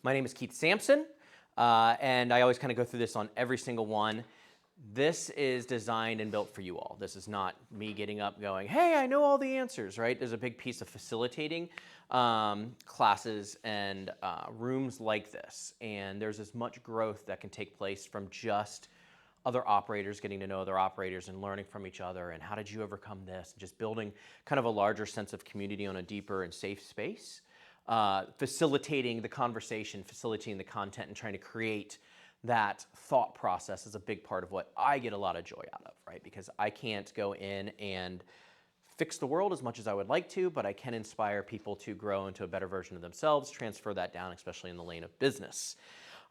My name is Keith Sampson, and I always kind of go through this on every single one. This is designed and built for you all. This is not me getting up going, hey, I know all the answers, right? There's a big piece of facilitating classes and rooms like this. And there's as much growth that can take place from just other operators, getting to know other operators and learning from each other and how did you overcome this, and just building kind of a larger sense of community on a deeper and safe space. Facilitating the conversation, facilitating the content, and trying to create that thought process is a big part of what I get a lot of joy out of, right? Because I can't go in and fix the world as much as I would like to, but I can inspire people to grow into a better version of themselves, transfer that down, especially in the lane of business.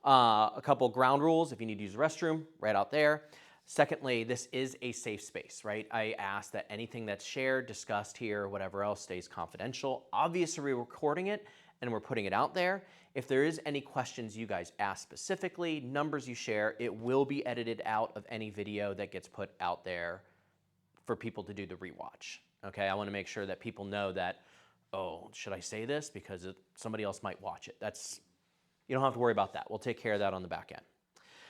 A couple ground rules: if you need to use the restroom, right out there. Secondly, this is a safe space, right? I ask that anything that's shared, discussed here, or whatever else stays confidential. Obviously, we're recording it and we're putting it out there. If there is any questions you guys ask specifically, numbers you share, it will be edited out of any video that gets put out there for people to do the rewatch. Okay, I want to make sure that people know that, oh, should I say this? Because somebody else might watch it. You don't have to worry about that. We'll take care of that on the back end.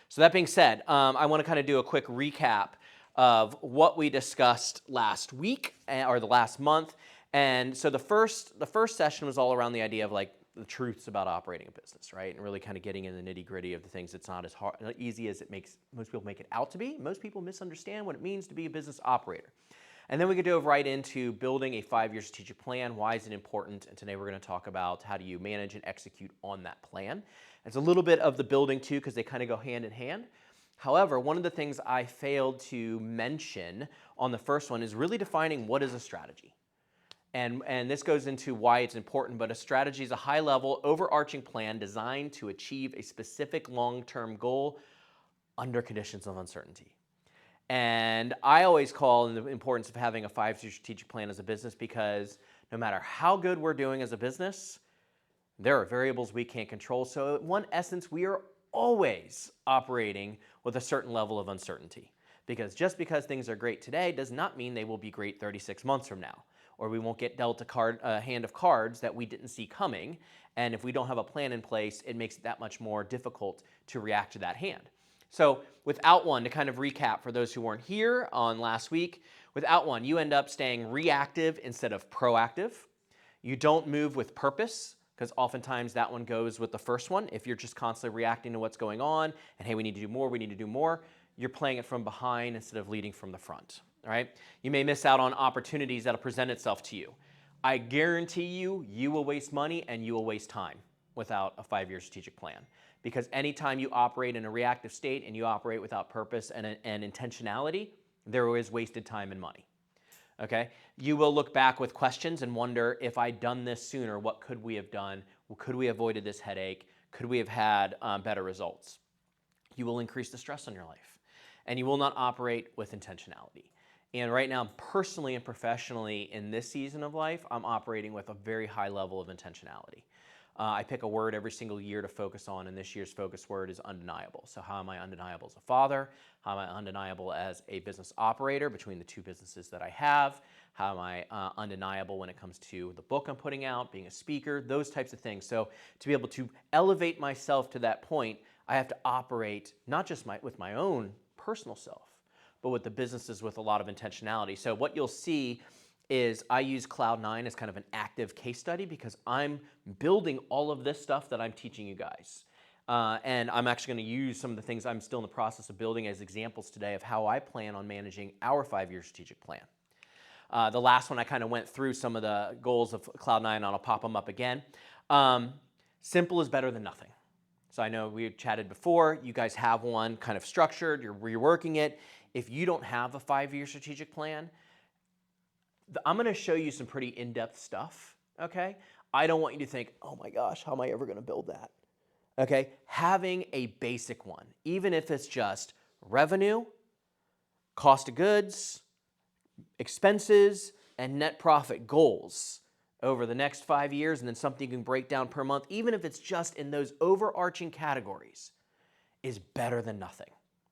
So that being said, I want to kind of do a quick recap of what we discussed last week or the last month. And so the first session was all around the idea of like the truths about operating a business, right? And really kind of getting in the nitty gritty of the things. It's not as easy as most people make it out to be. Most people misunderstand what it means to be a business operator. And then we could dove right into building a 5-year strategic plan. Why is it important? And today we're going to talk about how do you manage and execute on that plan. It's a little bit of the building too, because they kind of go hand in hand. However, one of the things I failed to mention on the first one is really defining what is a strategy. And this goes into why it's important, but a strategy is a high-level, overarching plan designed to achieve a specific long-term goal under conditions of uncertainty. And I always call in the importance of having a 5-year strategic plan as a business, because no matter how good we're doing as a business, there are variables we can't control. So in one essence, we are always operating with a certain level of uncertainty, because just because things are great today does not mean they will be great 36 months from now, or we won't get dealt a hand of cards that we didn't see coming. And if we don't have a plan in place, it makes it that much more difficult to react to that hand. So without one, to kind of recap for those who weren't here on last week, without one, you end up staying reactive instead of proactive. You don't move with purpose, because oftentimes that one goes with the first one. If you're just constantly reacting to what's going on and, hey, we need to do more, we need to do more, you're playing it from behind instead of leading from the front, all right? You may miss out on opportunities that'll present itself to you. I guarantee you will waste money and you will waste time without a 5-year strategic plan. Because anytime you operate in a reactive state and you operate without purpose and intentionality, there is wasted time and money. Okay? You will look back with questions and wonder, if I'd done this sooner, what could we have done? Could we have avoided this headache? Could we have had better results? You will increase the stress on your life, and you will not operate with intentionality. And right now, personally and professionally in this season of life, I'm operating with a very high level of intentionality. I pick a word every single year to focus on, and this year's focus word is undeniable. So how am I undeniable as a father? How am I undeniable as a business operator between the 2 businesses that I have? How am I undeniable when it comes to the book I'm putting out, being a speaker, those types of things. So to be able to elevate myself to that point, I have to operate not just with my own personal self, but with the businesses with a lot of intentionality. So what you'll see is I use Cloud9 as kind of an active case study, because I'm building all of this stuff that I'm teaching you guys. And I'm actually going to use some of the things I'm still in the process of building as examples today of how I plan on managing our 5-year strategic plan. The last one, I kind of went through some of the goals of Cloud9, and I'll pop them up again. Simple is better than nothing. So I know we chatted before, you guys have one kind of structured, you're reworking it. If you don't have a 5-year strategic plan, I'm going to show you some pretty in-depth stuff, okay? I don't want you to think, oh my gosh, how am I ever going to build that? Okay? Having a basic one, even if it's just revenue, cost of goods, expenses, and net profit goals over the next 5 years, and then something you can break down per month, even if it's just in those overarching categories, is better than nothing,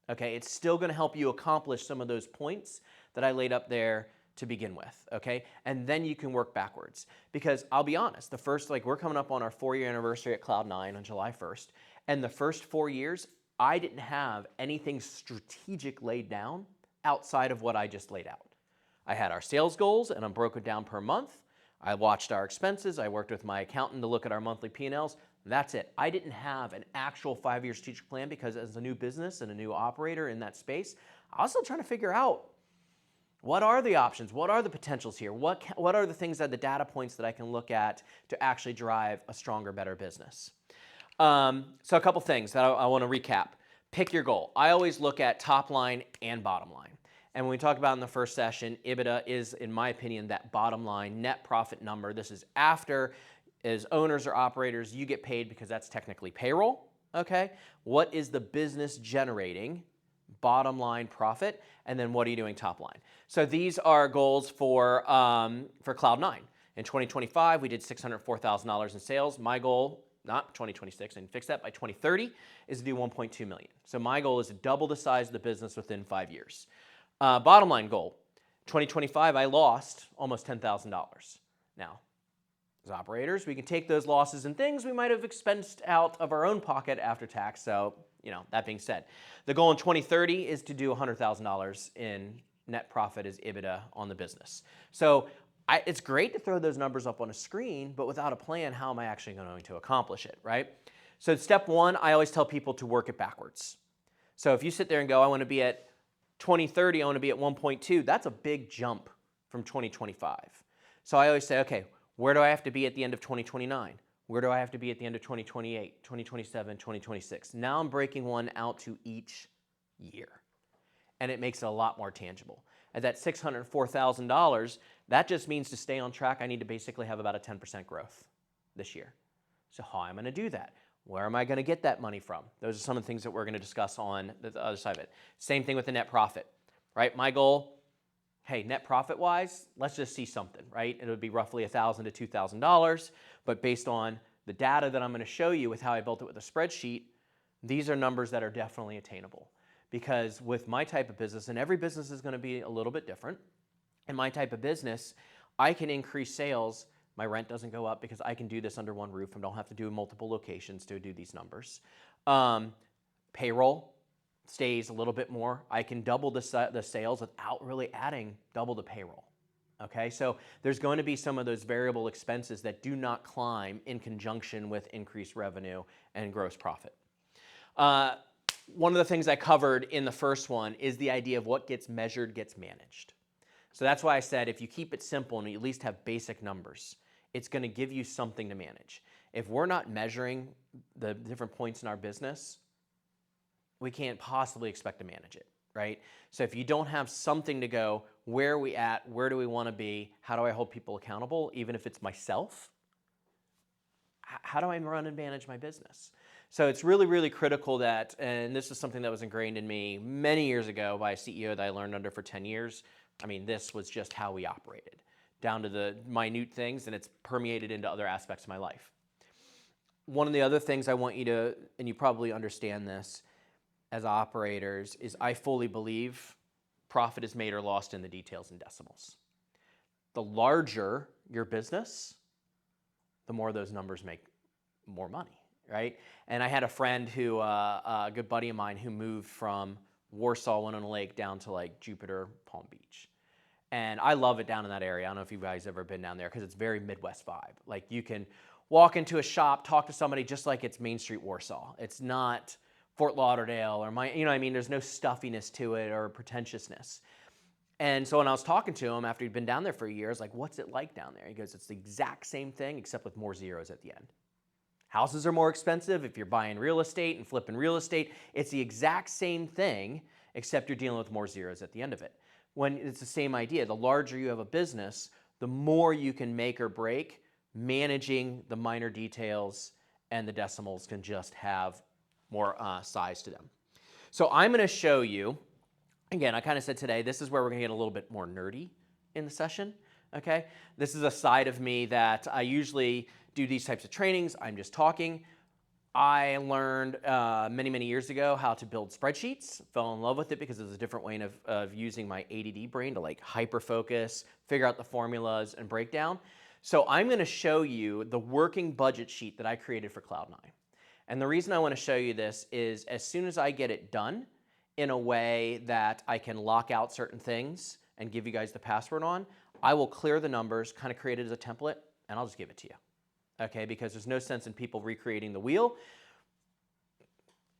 okay? It's still going to help you accomplish some of those points that I laid up there to begin with, okay? And then you can work backwards. Because I'll be honest, the first, we're coming up on our 4-year anniversary at Cloud9 on July 1st, and the first 4 years, I didn't have anything strategic laid down outside of what I just laid out. I had our sales goals, and I broke it down per month. I watched our expenses. I worked with my accountant to look at our monthly P&Ls. That's it. I didn't have an actual 5-year strategic plan because as a new business and a new operator in that space, I was still trying to figure out what are the options? What are the potentials here? What are the things that the data points that I can look at to actually drive a stronger, better business? So a couple things that I want to recap. Pick your goal. I always look at top line and bottom line. And when we talked about in the first session, EBITDA is, in my opinion, that bottom line net profit number. This is after, as owners or operators, you get paid because that's technically payroll, okay? What is the business generating bottom line profit, and then what are you doing top line? So these are goals for Cloud9. In 2025, we did $604,000 in sales. My goal, not 2026, I can fix that, by 2030 is to do 1.2 million. So my goal is to double the size of the business within 5 years. Bottom line goal, 2025, I lost almost $10,000. Now, as operators, we can take those losses and things we might have expensed out of our own pocket after tax. So, that being said, the goal in 2030 is to do $100,000 in net profit as EBITDA on the business. So it's great to throw those numbers up on a screen, but without a plan, how am I actually going to accomplish it, right? So step one, I always tell people to work it backwards. So if you sit there and go, I want to be at 2030, I want to be at 1.2, that's a big jump from 2025. So I always say, okay, where do I have to be at the end of 2029? Where do I have to be at the end of 2028, 2027, 2026? Now I'm breaking one out to each year. And it makes it a lot more tangible. At that $604,000, that just means to stay on track, I need to basically have about a 10% growth this year. So how am I going to do that? Where am I going to get that money from? Those are some of the things that we're going to discuss on the other side of it. Same thing with the net profit, right? My goal, hey, net profit-wise, let's just see something, right? It would be roughly $1,000 to $2,000, but based on the data that I'm going to show you with how I built it with a spreadsheet, these are numbers that are definitely attainable. Because with my type of business, and every business is going to be a little bit different, in my type of business, I can increase sales. My rent doesn't go up because I can do this under one roof and don't have to do multiple locations to do these numbers. Payroll stays a little bit more. I can double the sales without really adding double the payroll. Okay, so there's going to be some of those variable expenses that do not climb in conjunction with increased revenue and gross profit. One of the things I covered in the first one is the idea of what gets measured gets managed. So that's why I said if you keep it simple and you at least have basic numbers, it's going to give you something to manage. If we're not measuring the different points in our business, we can't possibly expect to manage it, right? So if you don't have something to go, where are we at? Where do we want to be? How do I hold people accountable, even if it's myself? How do I run and manage my business? So it's really, really critical that, and this is something that was ingrained in me many years ago by a CEO that I learned under for 10 years. I mean, this was just how we operated, down to the minute things, and it's permeated into other aspects of my life. One of the other things I want you to, and you probably understand this as operators, is I fully believe profit is made or lost in the details and decimals. The larger your business, the more those numbers make more money, right? And I had a friend who, a good buddy of mine, who moved from Warsaw, Winona Lake, down to like Jupiter, Palm Beach. And I love it down in that area. I don't know if you guys ever been down there because it's very Midwest vibe. Like you can walk into a shop, talk to somebody just like it's Main Street Warsaw. It's not Fort Lauderdale or there's no stuffiness to it or pretentiousness. And so when I was talking to him after he'd been down there for a year, I was like, what's it like down there? He goes, it's the exact same thing except with more zeros at the end. Houses are more expensive. If you're buying real estate and flipping real estate, it's the exact same thing except you're dealing with more zeros at the end of it. When it's the same idea, the larger you have a business, the more you can make or break. Managing the minor details and the decimals can just have more size to them. So I'm going to show you, again, I kind of said today, this is where we're going to get a little bit more nerdy in the session, okay? This is a side of me that I usually do these types of trainings. I'm just talking. I learned many, many years ago how to build spreadsheets, fell in love with it because it was a different way of using my ADD brain to like hyper-focus, figure out the formulas and breakdown. So I'm gonna show you the working budget sheet that I created for Cloud9. And the reason I wanna show you this is as soon as I get it done in a way that I can lock out certain things and give you guys the password on, I will clear the numbers, kind of create it as a template, and I'll just give it to you. Okay, because there's no sense in people recreating the wheel.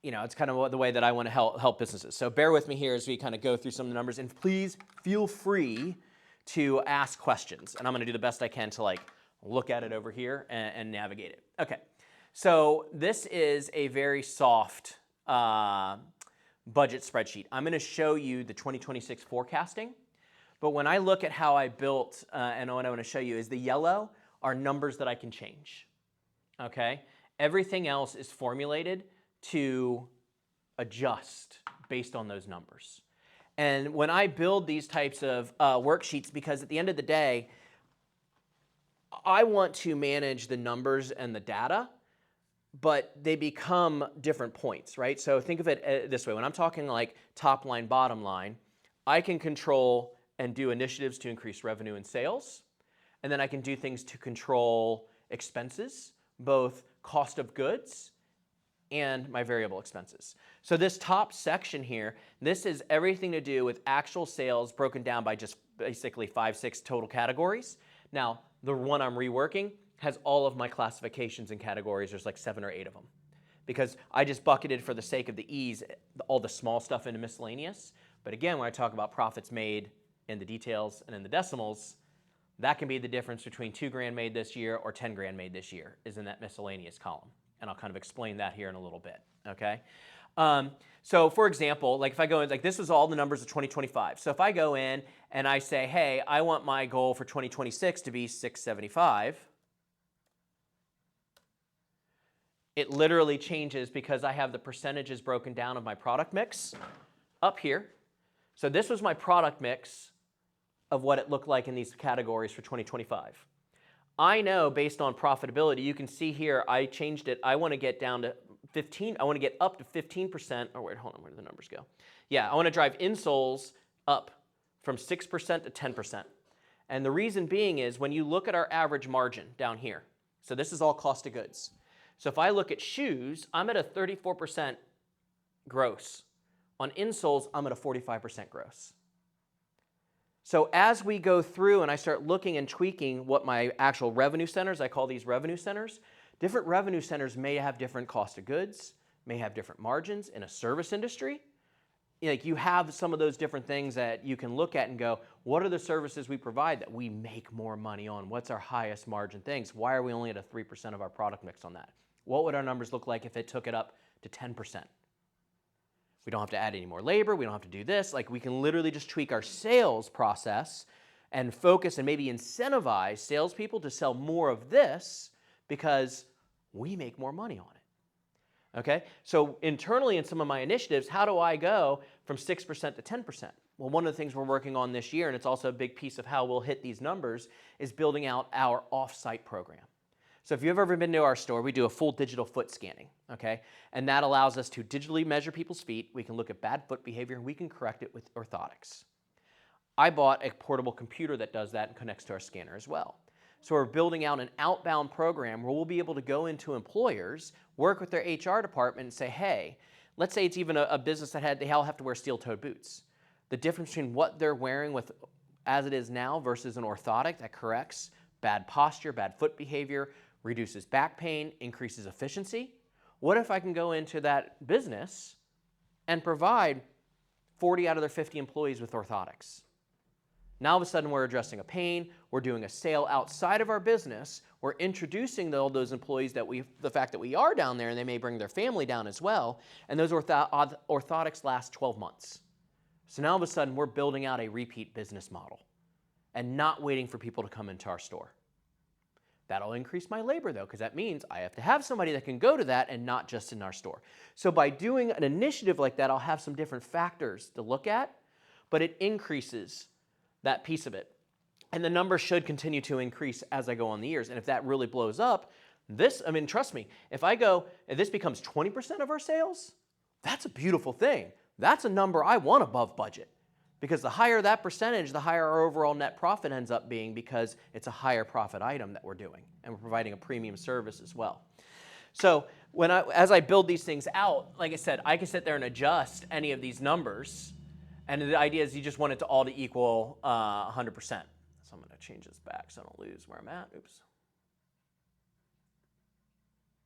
You know, it's kind of the way that I want to help businesses. So bear with me here as we kind of go through some of the numbers, and please feel free to ask questions. And I'm going to do the best I can to like look at it over here and navigate it. Okay, so this is a very soft budget spreadsheet. I'm going to show you the 2026 forecasting, but when I look at how I built, and what I want to show you is the yellow are numbers that I can change, okay? Everything else is formulated to adjust based on those numbers. And when I build these types of worksheets, because at the end of the day, I want to manage the numbers and the data, but they become different points, right? So think of it this way. When I'm talking like top line, bottom line, I can control and do initiatives to increase revenue and sales. And then I can do things to control expenses, both cost of goods and my variable expenses. So this top section here, this is everything to do with actual sales broken down by just basically 5, 6 total categories. Now, the one I'm reworking has all of my classifications and categories. There's like 7 or 8 of them. Because I just bucketed for the sake of the ease all the small stuff into miscellaneous. But again, when I talk about profits made in the details and in the decimals, that can be the difference between 2 grand made this year or 10 grand made this year is in that miscellaneous column. And I'll kind of explain that here in a little bit, okay? So for example, like if I go in, like this is all the numbers of 2025. So if I go in and I say, hey, I want my goal for 2026 to be 675, it literally changes because I have the percentages broken down of my product mix up here. So this was my product mix of what it looked like in these categories for 2025. I know based on profitability, you can see here, I changed it. I want to get down to 15, I want to get up to 15%. Oh, wait, hold on, where did the numbers go? Yeah, I want to drive insoles up from 6% to 10%. And the reason being is when you look at our average margin down here, so this is all cost of goods. So if I look at shoes, I'm at a 34% gross. On insoles, I'm at a 45% gross. So as we go through and I start looking and tweaking what my actual revenue centers, I call these revenue centers, different revenue centers may have different cost of goods, may have different margins. In a service industry, like you have some of those different things that you can look at and go, what are the services we provide that we make more money on? What's our highest margin things? Why are we only at a 3% of our product mix on that? What would our numbers look like if it took it up to 10%? We don't have to add any more labor. We don't have to do this. Like we can literally just tweak our sales process and focus and maybe incentivize salespeople to sell more of this because we make more money on it. Okay? So internally in some of my initiatives, how do I go from 6% to 10%? Well, one of the things we're working on this year, and it's also a big piece of how we'll hit these numbers, is building out our off-site program. So if you've ever been to our store, we do a full digital foot scanning, okay? And that allows us to digitally measure people's feet. We can look at bad foot behavior, and we can correct it with orthotics. I bought a portable computer that does that and connects to our scanner as well. So we're building out an outbound program where we'll be able to go into employers, work with their HR department and say, hey, let's say it's even a business that they all have to wear steel-toed boots. The difference between what they're wearing with as it is now versus an orthotic that corrects bad posture, bad foot behavior, reduces back pain, increases efficiency. What if I can go into that business and provide 40 out of their 50 employees with orthotics? Now all of a sudden we're addressing a pain, we're doing a sale outside of our business, we're introducing all those employees the fact that we are down there and they may bring their family down as well, and those orthotics last 12 months. So now all of a sudden we're building out a repeat business model and not waiting for people to come into our store. That'll increase my labor though, because that means I have to have somebody that can go to that and not just in our store. So by doing an initiative like that, I'll have some different factors to look at, but it increases that piece of it. And the number should continue to increase as I go on the years. And if that really blows up, This, I mean, trust me, if this becomes 20% of our sales, that's a beautiful thing. That's a number I want above budget. Because the higher that percentage, the higher our overall net profit ends up being, because it's a higher profit item that we're doing, and we're providing a premium service as well. So as I build these things out, like I said, I can sit there and adjust any of these numbers, and the idea is you just want it to all to equal 100%. So I'm going to change this back so I don't lose where I'm at. Oops.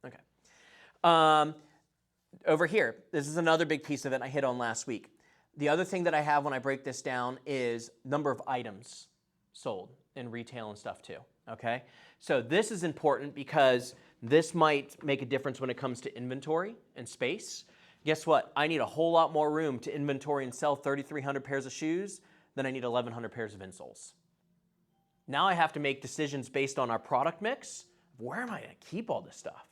Okay. Over here, this is another big piece of it I hit on last week. The other thing that I have when I break this down is number of items sold in retail and stuff too, okay? So this is important because this might make a difference when it comes to inventory and space. Guess what? I need a whole lot more room to inventory and sell 3,300 pairs of shoes than I need 1,100 pairs of insoles. Now I have to make decisions based on our product mix. Where am I going to keep all this stuff?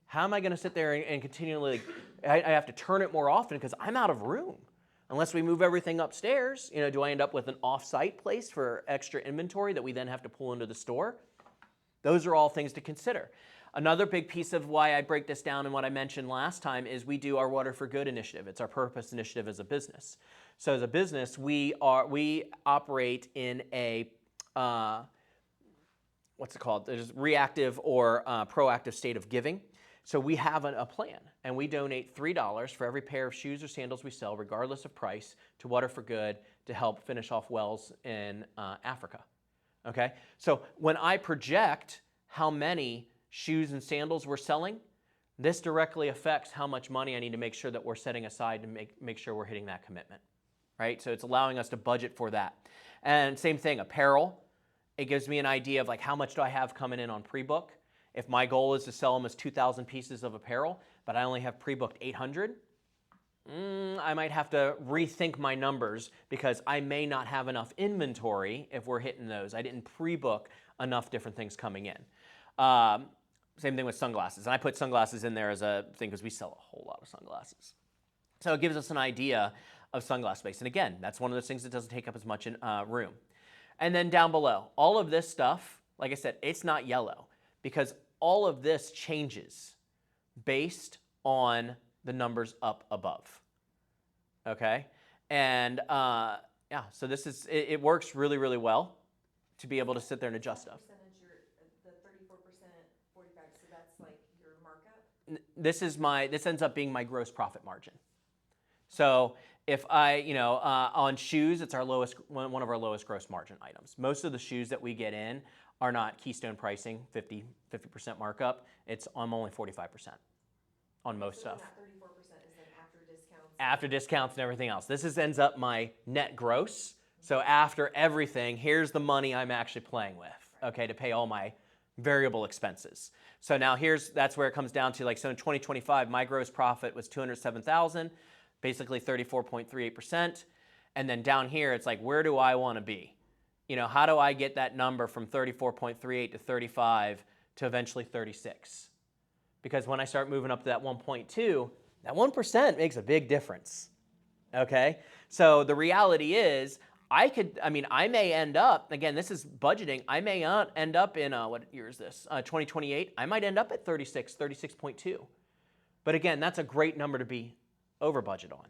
How am I going to sit there and continually, I have to turn it more often because I'm out of room. Unless we move everything upstairs, do I end up with an off-site place for extra inventory that we then have to pull into the store? Those are all things to consider. Another big piece of why I break this down and what I mentioned last time is we do our Water for Good initiative. It's our purpose initiative as a business. So as a business, we operate in a, what's it called? There's reactive or proactive state of giving. So we have a plan, and we donate $3 for every pair of shoes or sandals we sell, regardless of price, to Water for Good to help finish off wells in Africa. Okay? So when I project how many shoes and sandals we're selling, this directly affects how much money I need to make sure that we're setting aside to make sure we're hitting that commitment. Right? So it's allowing us to budget for that. And same thing, apparel. It gives me an idea of like how much do I have coming in on pre-book. If my goal is to sell them as 2,000 pieces of apparel, but I only have pre-booked 800, I might have to rethink my numbers because I may not have enough inventory if we're hitting those. I didn't pre-book enough different things coming in. Same thing with sunglasses. And I put sunglasses in there as a thing because we sell a whole lot of sunglasses. So it gives us an idea of sunglass space. And again, that's one of those things that doesn't take up as much room. And then down below, all of this stuff, like I said, it's not yellow, because all of this changes based on the numbers up above, okay? And yeah, so this is, it works really, really well to be able to sit there and adjust stuff. The 34%, 45, so that's like your markup? This ends up being my gross profit margin. So if I, on shoes, it's one of our lowest gross margin items. Most of the shoes that we get in are not Keystone pricing, 50% markup. I'm only 45% on most stuff. That 34% is then after discounts? After discounts and everything else. This ends up my net gross. So after everything, here's the money I'm actually playing with, okay, to pay all my variable expenses. So now that's where it comes down to, so in 2025, my gross profit was $207,000, basically 34.38%. And then down here, it's like, where do I want to be? How do I get that number from 34.38 to 35 to eventually 36? Because when I start moving up to that 1.2, that 1% makes a big difference, okay? So the reality is, I may end up, again, this is budgeting, I may end up in, what year is this? 2028, I might end up at 36.2. But again, that's a great number to be over budget on.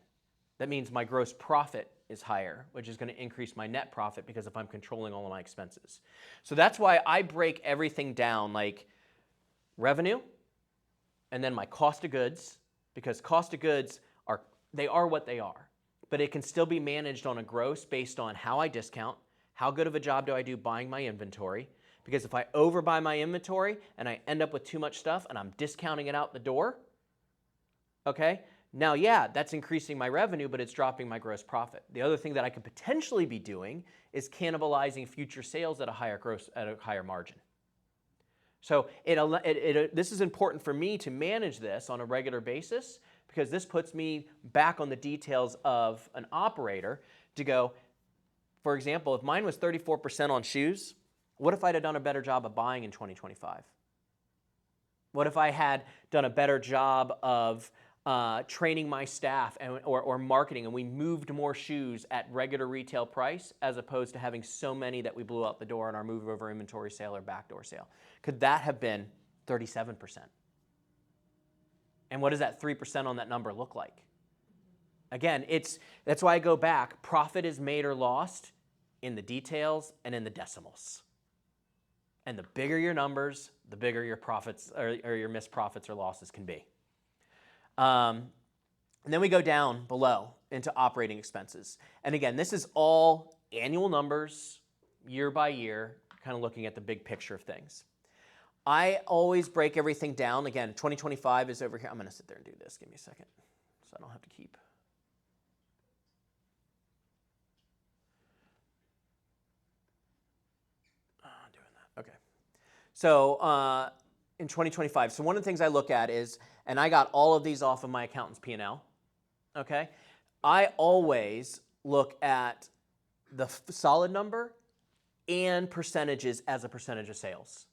That means my gross profit is higher, which is going to increase my net profit because if I'm controlling all of my expenses. So that's why I break everything down like revenue and then my cost of goods, because cost of goods are what they are, but it can still be managed on a gross based on how I discount, how good of a job do I do buying my inventory, because if I overbuy my inventory and I end up with too much stuff and I'm discounting it out the door, okay, now, yeah, that's increasing my revenue, but it's dropping my gross profit. The other thing that I could potentially be doing is cannibalizing future sales at a higher margin. So this is important for me to manage this on a regular basis because this puts me back on the details of an operator to go, for example, if mine was 34% on shoes, what if I'd have done a better job of buying in 2025? What if I had done a better job of training my staff or marketing, and we moved more shoes at regular retail price as opposed to having so many that we blew out the door in our move over inventory sale or backdoor sale? Could that have been 37%. And what does that 3% on that number look like? Again, that's why I go back. Profit is made or lost in the details and in the decimals. And the bigger your numbers, the bigger your profits or your missed profits or losses can be. And then we go down below into operating expenses. And again, this is all annual numbers, year by year, kind of looking at the big picture of things. I always break everything down. Again, 2025 is over here. I'm going to sit there and do this. Give me a second so I don't have to keep. Doing that. Okay. So in 2025, so one of the things I look at is, and I got all of these off of my accountant's P&L, okay? I always look at the solid number and percentages as a percentage of sales.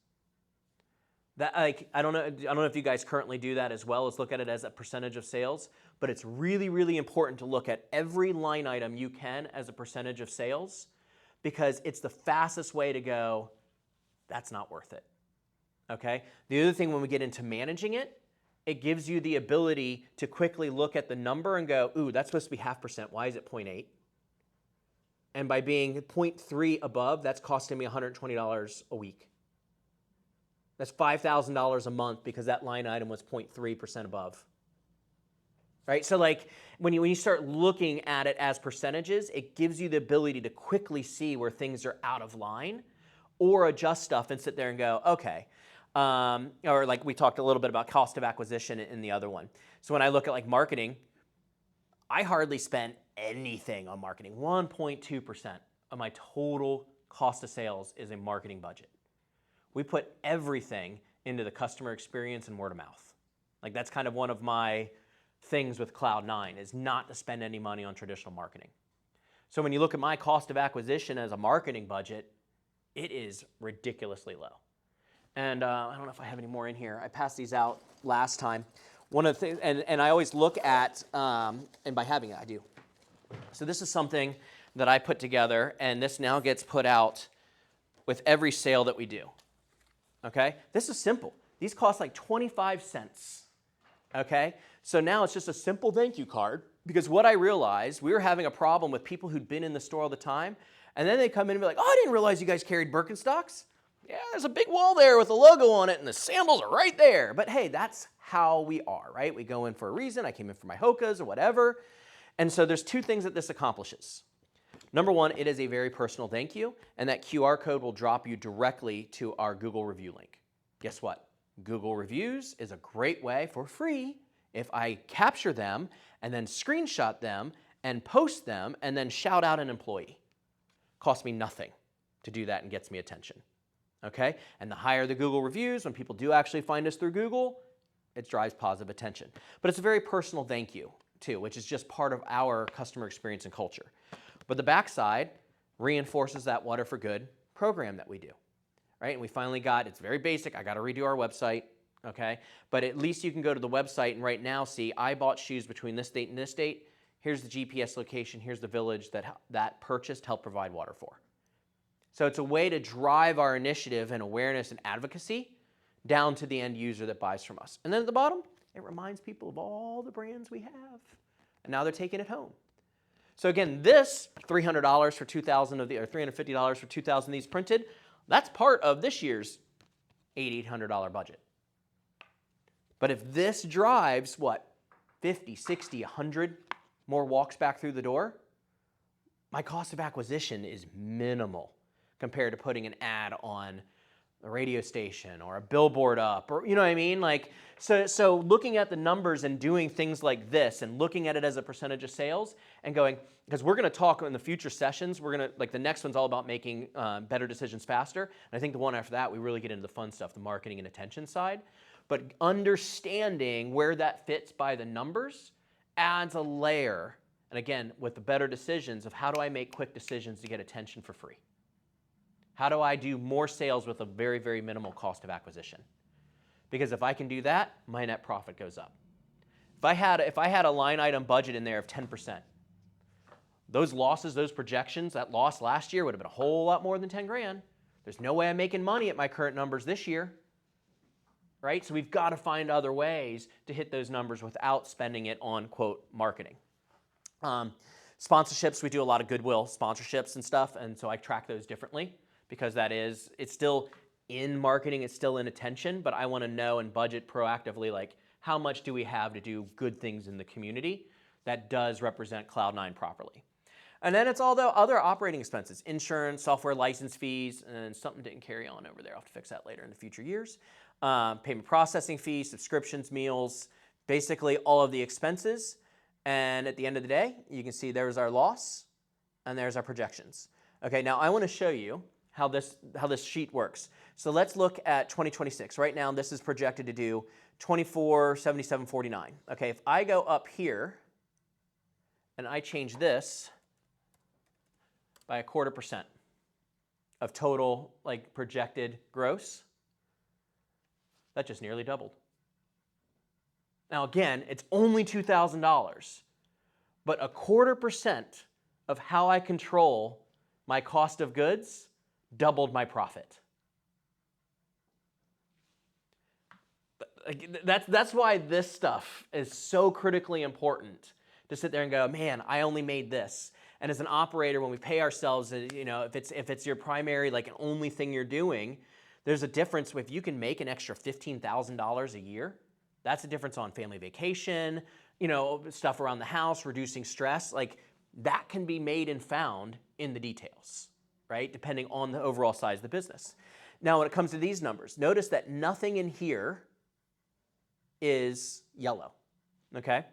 That, like, I don't know if you guys currently do that as well, as look at it as a percentage of sales, but it's really, really important to look at every line item you can as a percentage of sales, because it's the fastest way to go, that's not worth it, okay? The other thing, when we get into managing it, it gives you the ability to quickly look at the number and go, ooh, that's supposed to be 0.5%, why is it 0.8? And by being 0.3 above, that's costing me $120 a week. That's $5,000 a month because that line item was 0.3% above. Right? So like when you start looking at it as percentages, it gives you the ability to quickly see where things are out of line or adjust stuff and sit there and go, okay. Or like we talked a little bit about cost of acquisition in the other one. So when I look at like marketing, I hardly spent anything on marketing. 1.2% of my total cost of sales is a marketing budget. We put everything into the customer experience and word of mouth. Like that's kind of one of my things with Cloud9 is not to spend any money on traditional marketing. So when you look at my cost of acquisition as a marketing budget, it is ridiculously low. And I don't know if I have any more in here. I passed these out last time. One of the things, and I always look at, and by having it, I do. So this is something that I put together, and this now gets put out with every sale that we do. Okay? This is simple. These cost like 25 cents. Okay? So now it's just a simple thank you card, because what I realized, we were having a problem with people who'd been in the store all the time, and then they come in and be like, oh, I didn't realize you guys carried Birkenstocks. Yeah, there's a big wall there with a logo on it, and the sandals are right there. But hey, that's how we are, right? We go in for a reason. I came in for my Hokas or whatever. And so there's two things that this accomplishes. Number one, it is a very personal thank you, and that QR code will drop you directly to our Google review link. Guess what? Google reviews is a great way for free if I capture them and then screenshot them and post them and then shout out an employee. Costs me nothing to do that and gets me attention. Okay? And the higher the Google reviews, when people do actually find us through Google, it drives positive attention. But it's a very personal thank you too, which is just part of our customer experience and culture. But the backside reinforces that Water for Good program that we do, right? And we finally got, it's very basic, I got to redo our website, okay? But at least you can go to the website and right now see, I bought shoes between this date and this date. Here's the GPS location, here's the village that purchased helped provide water for. So it's a way to drive our initiative and awareness and advocacy down to the end user that buys from us. And then at the bottom, it reminds people of all the brands we have. And now they're taking it home. So again, this $300 for 2,000 of the, or $350 for 2,000 of these printed, that's part of this year's $800 budget. But if this drives, what, 50, 60, 100 more walks back through the door, my cost of acquisition is minimal compared to putting an ad on a radio station or a billboard up, or you know what I mean? Like, so looking at the numbers and doing things like this and looking at it as a percentage of sales and going, because we're going to talk in the future sessions, we're going to, like the next one's all about making better decisions faster. And I think the one after that, we really get into the fun stuff, the marketing and attention side. But understanding where that fits by the numbers adds a layer. And again, with the better decisions of how do I make quick decisions to get attention for free? How do I do more sales with a very, very minimal cost of acquisition? Because if I can do that, my net profit goes up. If I had a line item budget in there of 10%, those losses, those projections, that loss last year would have been a whole lot more than 10 grand. There's no way I'm making money at my current numbers this year. right? So we've got to find other ways to hit those numbers without spending it on, quote, marketing. Sponsorships, we do a lot of Goodwill sponsorships and stuff, and so I track those differently because it's still in marketing, it's still in attention, but I want to know and budget proactively, like, how much do we have to do good things in the community that does represent Cloud9 properly. And then it's all the other operating expenses, insurance, software license fees, and something didn't carry on over there. I'll have to fix that later in the future years. Payment processing fees, subscriptions, meals, basically all of the expenses. And at the end of the day, you can see there's our loss and there's our projections. Okay, now I want to show you how this sheet works. So let's look at 2026. Right now, this is projected to do 2477.49. Okay, if I go up here and I change this by 0.25% of total like projected gross, that just nearly doubled. Now again, it's only $2,000, but 0.25% of how I control my cost of goods doubled my profit. That's why this stuff is so critically important, to sit there and go, man, I only made this. And as an operator, when we pay ourselves, if it's your primary, like, only thing you're doing, there's a difference. If you can make an extra $15,000 a year, that's a difference on family vacation, stuff around the house, reducing stress. Like, that can be made and found in the details, right? Depending on the overall size of the business. Now, when it comes to these numbers, notice that nothing in here is yellow, okay?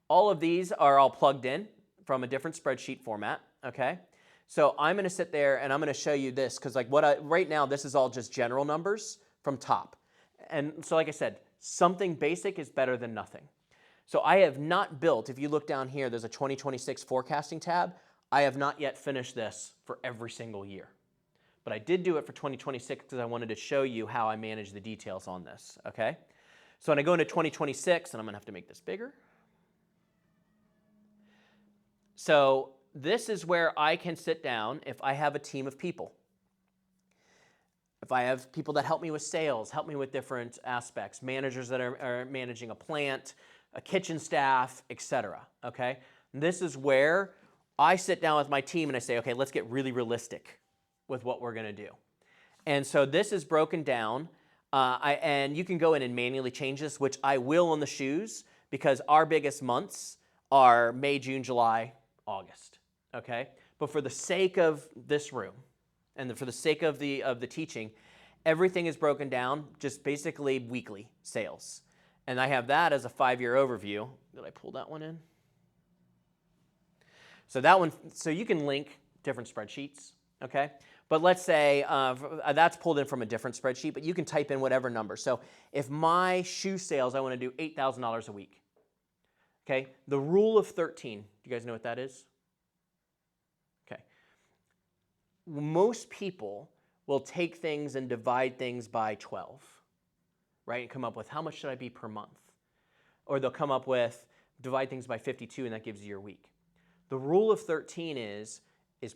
All of these are all plugged in from a different spreadsheet format, okay? So I'm gonna sit there and I'm gonna show you this, because right now this is all just general numbers from top. And so like I said, something basic is better than nothing. So I have not built, if you look down here, there's a 2026 forecasting tab. I have not yet finished this for every single year. But I did do it for 2026 because I wanted to show you how I manage the details on this, okay? So when I go into 2026, and I'm gonna have to make this bigger. So this is where I can sit down if I have a team of people. If I have people that help me with sales, help me with different aspects, managers that are managing a plant, a kitchen staff, etc. Okay? And this is where I sit down with my team and I say, okay, let's get really realistic with what we're gonna do. And so this is broken down, and you can go in and manually change this, which I will on the shoes, because our biggest months are May, June, July, August, okay? But for the sake of this room, and for the sake of the teaching, everything is broken down just basically weekly sales. And I have that as a 5-year overview. Did I pull that one in? So that one, so you can link different spreadsheets, okay? But let's say that's pulled in from a different spreadsheet, but you can type in whatever number. So if my shoe sales, I want to do $8,000 a week, okay? The rule of 13, do you guys know what that is? Okay. Most people will take things and divide things by 12, right? And come up with how much should I be per month? Or they'll come up with divide things by 52 and that gives you your week. The rule of 13 is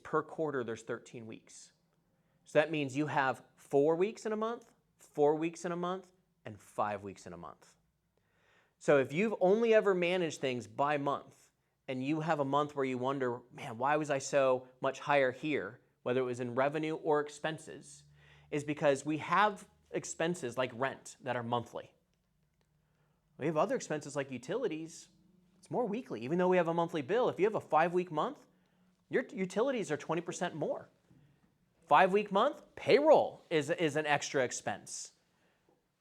per quarter there's 13 weeks. So that means you have 4 weeks in a month, 4 weeks in a month, and 5 weeks in a month. So if you've only ever managed things by month, and you have a month where you wonder, man, why was I so much higher here, whether it was in revenue or expenses, is because we have expenses like rent that are monthly. We have other expenses like utilities. It's more weekly, even though we have a monthly bill. If you have a 5-week month, your utilities are 20% more. 5-week month, payroll is an extra expense,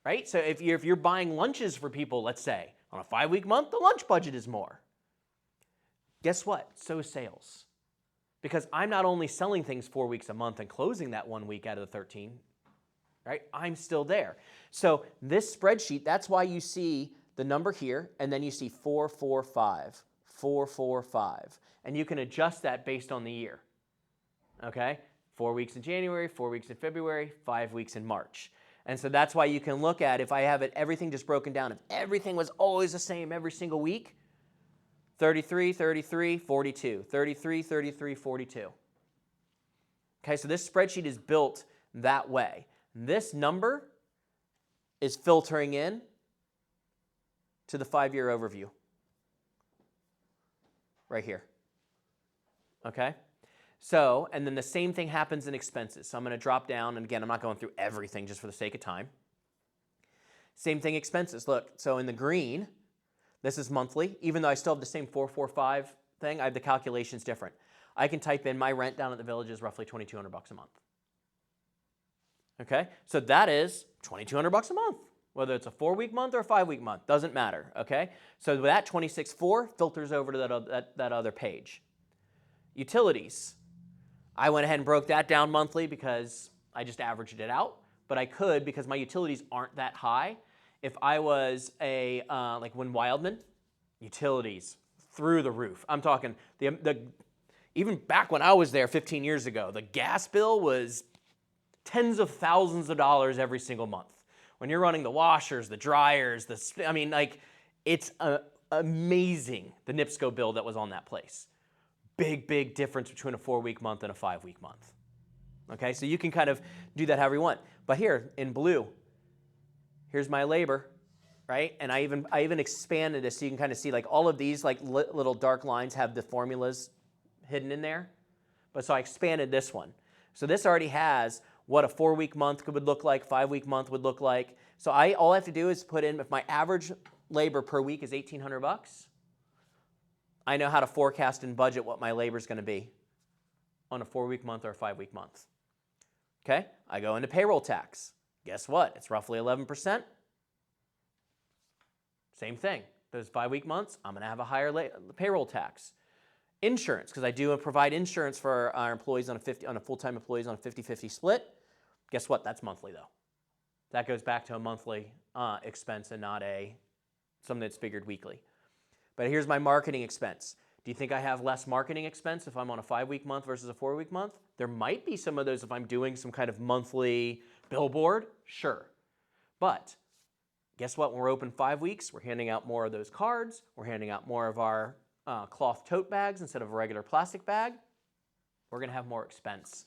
right? So if you're buying lunches for people, let's say, on a 5-week month, the lunch budget is more. Guess what? So is sales. Because I'm not only selling things 4 weeks a month and closing that 1 week out of the 13, right? I'm still there. So this spreadsheet, that's why you see the number here, and then you see 445, 445. And you can adjust that based on the year, okay? 4 weeks in January, 4 weeks in February, 5 weeks in March. And so that's why you can look at, if I have everything just broken down, if everything was always the same every single week, 33, 33, 42, 33, 33, 42. Okay, so this spreadsheet is built that way. This number is filtering in to the 5-year overview right here. Okay? So, and then the same thing happens in expenses. So I'm going to drop down, and again, I'm not going through everything just for the sake of time. Same thing, expenses. Look, so in the green, this is monthly. Even though I still have the same 445 thing, I have the calculations different. I can type in my rent down at the Village is roughly $2,200 a month. Okay, so that is $2,200 a month. Whether it's a 4-week month or a 5-week month, doesn't matter. Okay, so that 26.4 filters over to that other page. Utilities. I went ahead and broke that down monthly because I just averaged it out. But I could, because my utilities aren't that high. If I was a, like when Wildman, utilities through the roof. I'm talking, even back when I was there 15 years ago, the gas bill was tens of thousands of dollars every single month. When you're running the washers, the dryers, I mean, like, it's amazing, the NIPSCO bill that was on that place. Big difference between a 4-week month and a 5-week month. Okay, so you can kind of do that however you want. But here, in blue, here's my labor, right? And I even expanded this so you can kind of see, like, all of these like little dark lines have the formulas hidden in there. But so I expanded this one. So this already has what a 4-week month would look like, 5-week month would look like. So all I have to do is put in, if my average labor per week is $1,800, I know how to forecast and budget what my labor is going to be on a 4-week month or a 5-week month. Okay, I go into payroll tax. Guess what? It's roughly 11%. Same thing. Those 5-week months, I'm going to have a higher payroll tax. Insurance, because I do provide insurance for our employees on a full-time employees on a 50-50 split. Guess what? That's monthly though. That goes back to a monthly expense and not something that's figured weekly. But here's my marketing expense. Do you think I have less marketing expense if I'm on a 5-week month versus a 4-week month? There might be some of those if I'm doing some kind of monthly billboard, sure. But guess what? When we're open 5 weeks, we're handing out more of those cards. We're handing out more of our cloth tote bags instead of a regular plastic bag. We're going to have more expense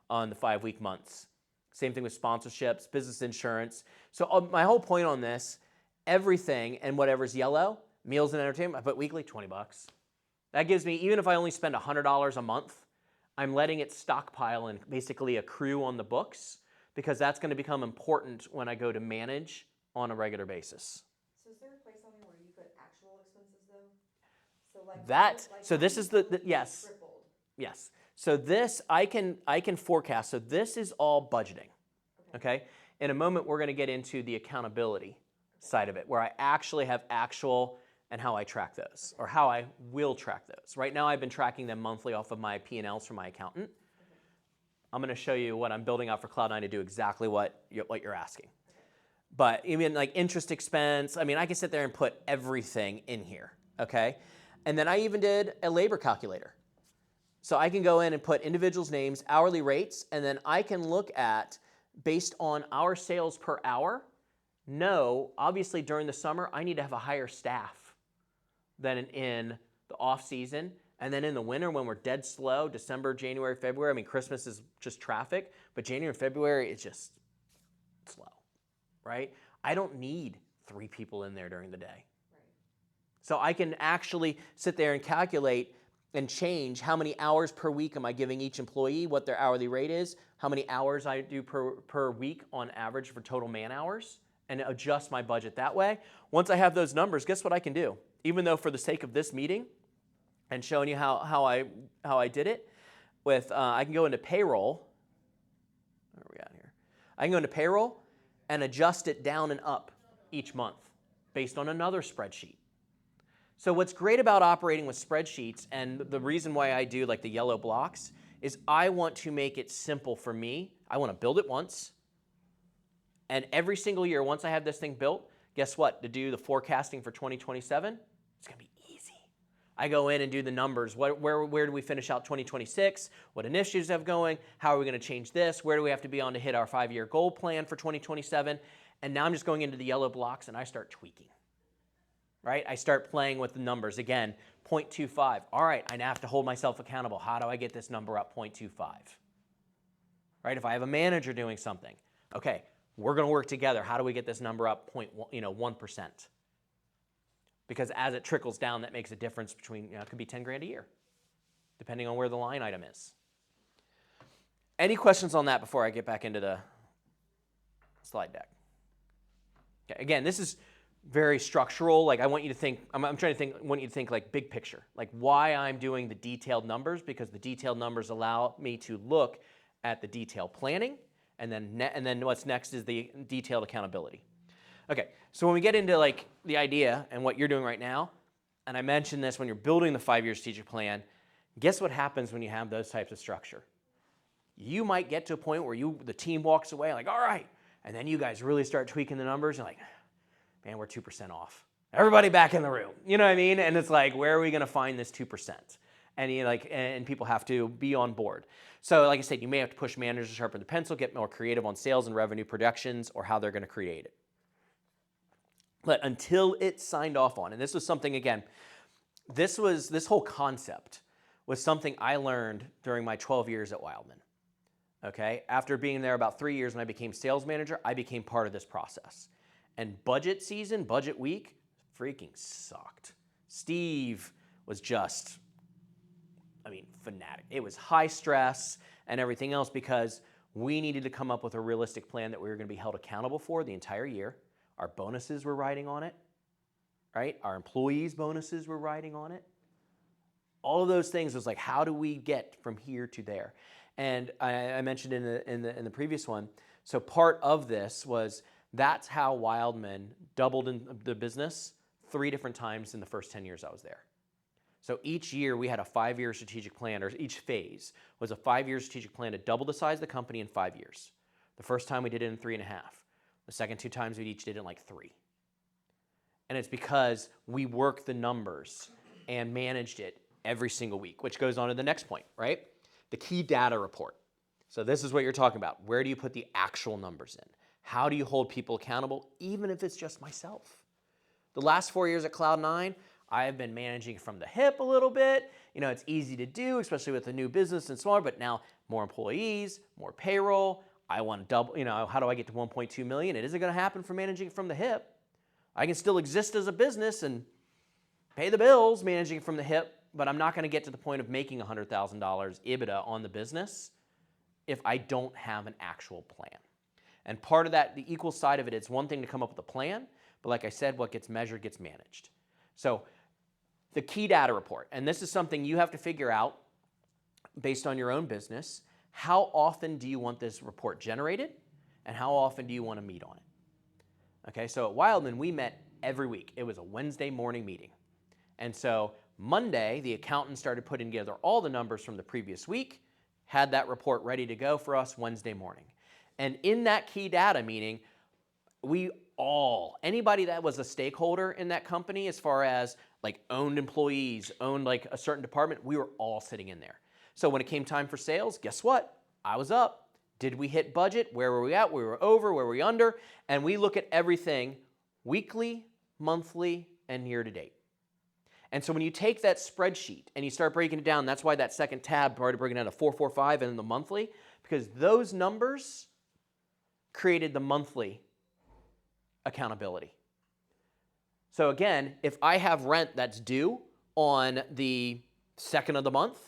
on the 5-week months. Same thing with sponsorships, business insurance. So my whole point on this, everything and whatever's yellow, meals and entertainment, I put weekly, $20. That gives me, even if I only spend $100 a month, I'm letting it stockpile and basically accrue on the books, because that's going to become important when I go to manage on a regular basis. So is there a place on here where you put actual expenses though? So like So this is yes. Tripled. Yes. So this I can forecast. So this is all budgeting. Okay? In a moment we're going to get into the accountability side of it, where I actually have actual and how I track those, or how I will track those. Right now I've been tracking them monthly off of my P&Ls from my accountant. I'm going to show you what I'm building out for Cloud9 to do exactly what you're asking. But even like interest expense, I mean, I can sit there and put everything in here, okay? And then I even did a labor calculator. So I can go in and put individuals' names, hourly rates, and then I can look at, based on our sales per hour, obviously during the summer, I need to have a higher staff than in the off season. And then in the winter when we're dead slow, December, January, February, I mean, Christmas is just traffic, but January and February is just slow, right? I don't need 3 people in there during the day. Right. So I can actually sit there and calculate and change how many hours per week am I giving each employee, what their hourly rate is, how many hours I do per week on average for total man hours, and adjust my budget that way. Once I have those numbers, guess what I can do? Even though for the sake of this meeting and showing you how I did it, I can go into payroll. Where are we at here? I can go into payroll and adjust it down and up each month based on another spreadsheet. So what's great about operating with spreadsheets, and the reason why I do like the yellow blocks, is I want to make it simple for me. I want to build it once, and every single year, once I have this thing built, guess what? To do the forecasting for 2027, it's going to be easy. I go in and do the numbers. Where do we finish out 2026? What initiatives have going? How are we going to change this? Where do we have to be on to hit our 5-year goal plan for 2027? And now I'm just going into the yellow blocks and I start tweaking. Right? I start playing with the numbers. Again, 0.25. All right, I now have to hold myself accountable. How do I get this number up 0.25? Right? If I have a manager doing something, okay, We're going to work together. How do we get this number up 1%? Because as it trickles down, that makes a difference between, it could be 10 grand a year, depending on where the line item is. Any questions on that before I get back into the slide deck? Okay, again, this is very structural. Like I want you to think, I want you to think like big picture, like why I'm doing the detailed numbers, because the detailed numbers allow me to look at the detailed planning, and then what's next is the detailed accountability. Okay, so when we get into like the idea and what you're doing right now, and I mentioned this when you're building the 5-year strategic plan, guess what happens when you have those types of structure? You might get to a point where the team walks away like, all right, and then you guys really start tweaking the numbers and like, man, we're 2% off. Everybody back in the room. You know what I mean? And it's like, where are we going to find this 2%? And and people have to be on board. So like I said, you may have to push managers to sharpen the pencil, get more creative on sales and revenue projections or how they're going to create it. But until it's signed off on, and this was something, again, this whole concept was something I learned during my 12 years at Wildman. Okay? After being there about 3 years when I became sales manager, I became part of this process. And budget season, budget week, freaking sucked. Steve was just, fanatic. It was high stress and everything else because we needed to come up with a realistic plan that we were going to be held accountable for the entire year. Our bonuses were riding on it, right? Our employees' bonuses were riding on it. All of those things was like, how do we get from here to there? And I mentioned in the previous one, so part of this was that's how Wildman doubled in the business 3 different times in the first 10 years I was there. So each year we had a 5-year strategic plan, or each phase was a 5-year strategic plan to double the size of the company in 5 years. The first time we did it in 3.5. The second 2 times we each did it in like 3. And it's because we worked the numbers and managed it every single week, which goes on to the next point, right? The key data report. So this is what you're talking about. Where do you put the actual numbers in? How do you hold people accountable, even if it's just myself? The last 4 years at Cloud9, I have been managing from the hip a little bit. It's easy to do, especially with the new business and smaller, but now more employees, more payroll. I want to double, how do I get to 1.2 million? It isn't going to happen from managing from the hip. I can still exist as a business and pay the bills managing from the hip, but I'm not going to get to the point of making $100,000 EBITDA on the business if I don't have an actual plan. And part of that, the equal side of it, it's one thing to come up with a plan, but like I said, what gets measured gets managed. So the key data report, and this is something you have to figure out based on your own business. How often do you want this report generated, and how often do you want to meet on it? Okay, so at Wildman, we met every week. It was a Wednesday morning meeting. And so Monday, the accountant started putting together all the numbers from the previous week, had that report ready to go for us Wednesday morning. And in that key data meeting, anybody that was a stakeholder in that company, as far as like owned employees, owned like a certain department, we were all sitting in there. So when it came time for sales, guess what? I was up. Did we hit budget? Where were we at? We were over. Where were we under? And we look at everything weekly, monthly, and year to date. And so when you take that spreadsheet and you start breaking it down, that's why that second tab started breaking down to 445 and then the monthly, because those numbers created the monthly accountability. So again, if I have rent that's due on the 2nd of the month,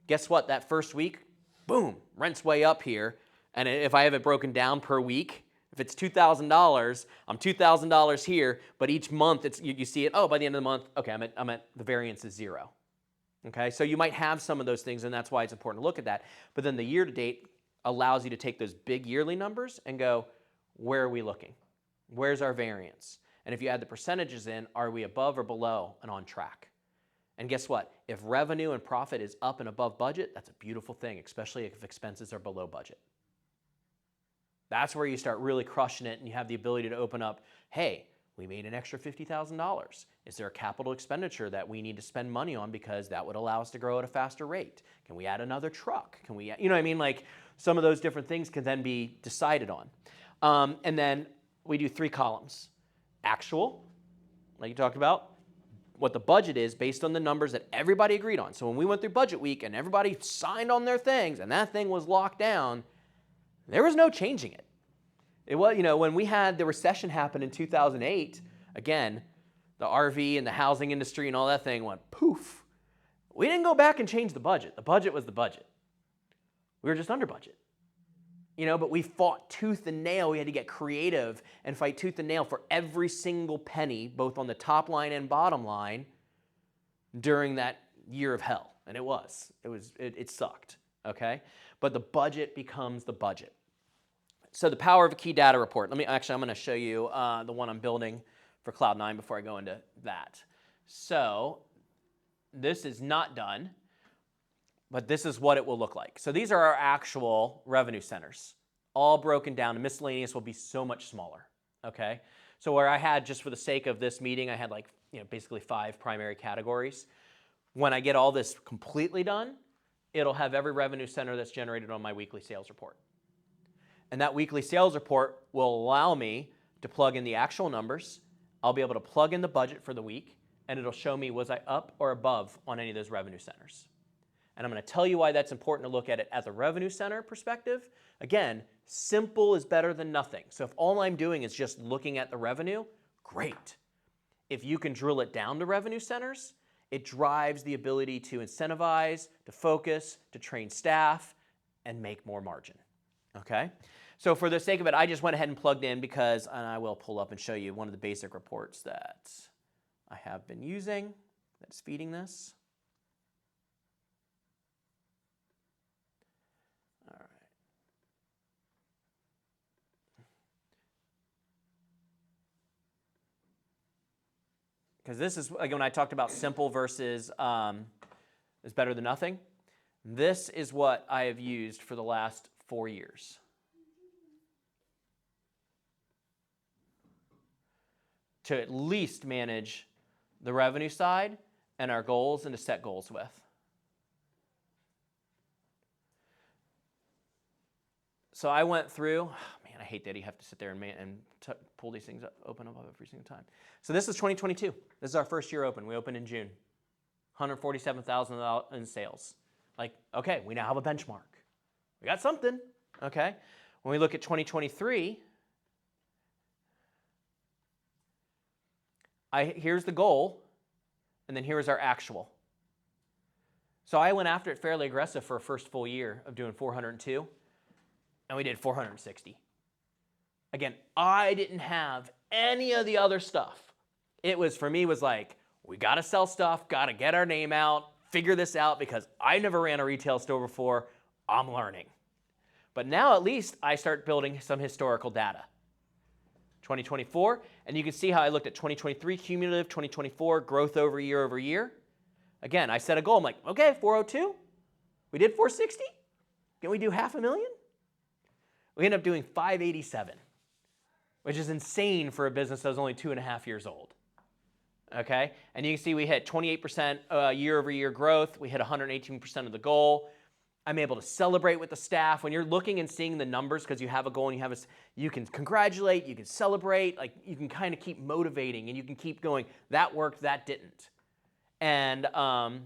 guess what? That first week, boom, rent's way up here. And if I have it broken down per week, if it's $2,000, I'm $2,000 here, but each month you see it, by the end of the month, okay, I'm at the variance is 0. Okay, so you might have some of those things, and that's why it's important to look at that. But then the year to date allows you to take those big yearly numbers and go, where are we looking? Where's our variance? And if you add the percentages in, are we above or below and on track? And guess what? If revenue and profit is up and above budget, that's a beautiful thing, especially if expenses are below budget. That's where you start really crushing it and you have the ability to open up, hey, we made an extra $50,000. Is there a capital expenditure that we need to spend money on because that would allow us to grow at a faster rate? Can we add another truck? Can we, like some of those different things can then be decided on. And then we do 3 columns. Actual, like you talked about, what the budget is based on the numbers that everybody agreed on. So when we went through budget week and everybody signed on their things and that thing was locked down, there was no changing it. It was, when we had the recession happen in 2008, again, the RV and the housing industry and all that thing went poof. We didn't go back and change the budget. The budget was the budget. We were just under budget. But we fought tooth and nail. We had to get creative and fight tooth and nail for every single penny, both on the top line and bottom line, during that year of hell. And it sucked, okay? But the budget becomes the budget. So the power of a key data report. I'm going to show you the one I'm building for Cloud9 before I go into that. So this is not done, but this is what it will look like. So these are our actual revenue centers, all broken down. The miscellaneous will be so much smaller, okay? So where I had, just for the sake of this meeting, I had basically 5 primary categories. When I get all this completely done, it'll have every revenue center that's generated on my weekly sales report. And that weekly sales report will allow me to plug in the actual numbers. I'll be able to plug in the budget for the week, and it'll show me, was I up or above on any of those revenue centers? And I'm going to tell you why that's important to look at it as a revenue center perspective. Again, simple is better than nothing. So if all I'm doing is just looking at the revenue, great. If you can drill it down to revenue centers, it drives the ability to incentivize, to focus, to train staff, and make more margin, okay? So for the sake of it, I just went ahead and plugged in and I will pull up and show you one of the basic reports that I have been using that's feeding this. All right. Because this is, like, when I talked about simple versus is better than nothing, this is what I have used for the last 4 years. To at least manage the revenue side and our goals, and to set goals with. So I went through, man, I hate that you have to sit there and pull these things up, open them up every single time. So this is 2022. This is our first year open. We opened in June. $147,000 in sales. Like, okay, we now have a benchmark. We got something, okay? When we look at 2023, here's the goal, and then here's our actual. So I went after it fairly aggressive for a first full year of doing 402, and we did 460. Again, I didn't have any of the other stuff. For me, was like, we got to sell stuff, got to get our name out, figure this out, because I never ran a retail store before. I'm learning. But now at least I start building some historical data. 2024, and you can see how I looked at 2023 cumulative, 2024 growth over year. Again, I set a goal. I'm like, okay, 402. We did 460. Can we do $500,000? We ended up doing 587, which is insane for a business that was only 2.5 years old. Okay, and you can see we hit 28% year-over-year growth. We hit 118% of the goal. I'm able to celebrate with the staff. When you're looking and seeing the numbers, because you have a goal and you can congratulate, you can celebrate, like you can kind of keep motivating and you can keep going, that worked, that didn't. And so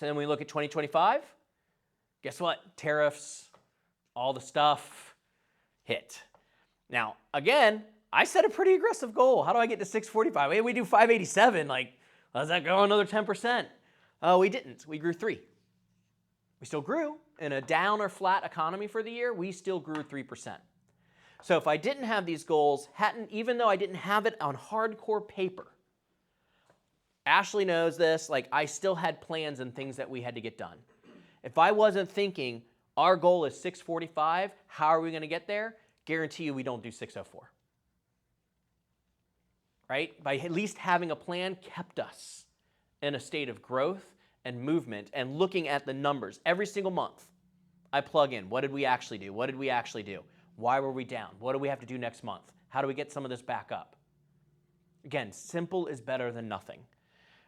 then we look at 2025, guess what? Tariffs, all the stuff hit. Now, again, I set a pretty aggressive goal. How do I get to 645? Hey, we do 587, like, does that go another 10%? We didn't, we grew 3. We still grew. In a down or flat economy for the year, we still grew 3%. So if I didn't have these goals, even though I didn't have it on hardcore paper, Ashley knows this, like I still had plans and things that we had to get done. If I wasn't thinking, our goal is 645, how are we going to get there? Guarantee you we don't do 604. Right? By at least having a plan kept us in a state of growth and movement and looking at the numbers every single month. I plug in, what did we actually do? What did we actually do? Why were we down? What do we have to do next month? How do we get some of this back up? Again, simple is better than nothing.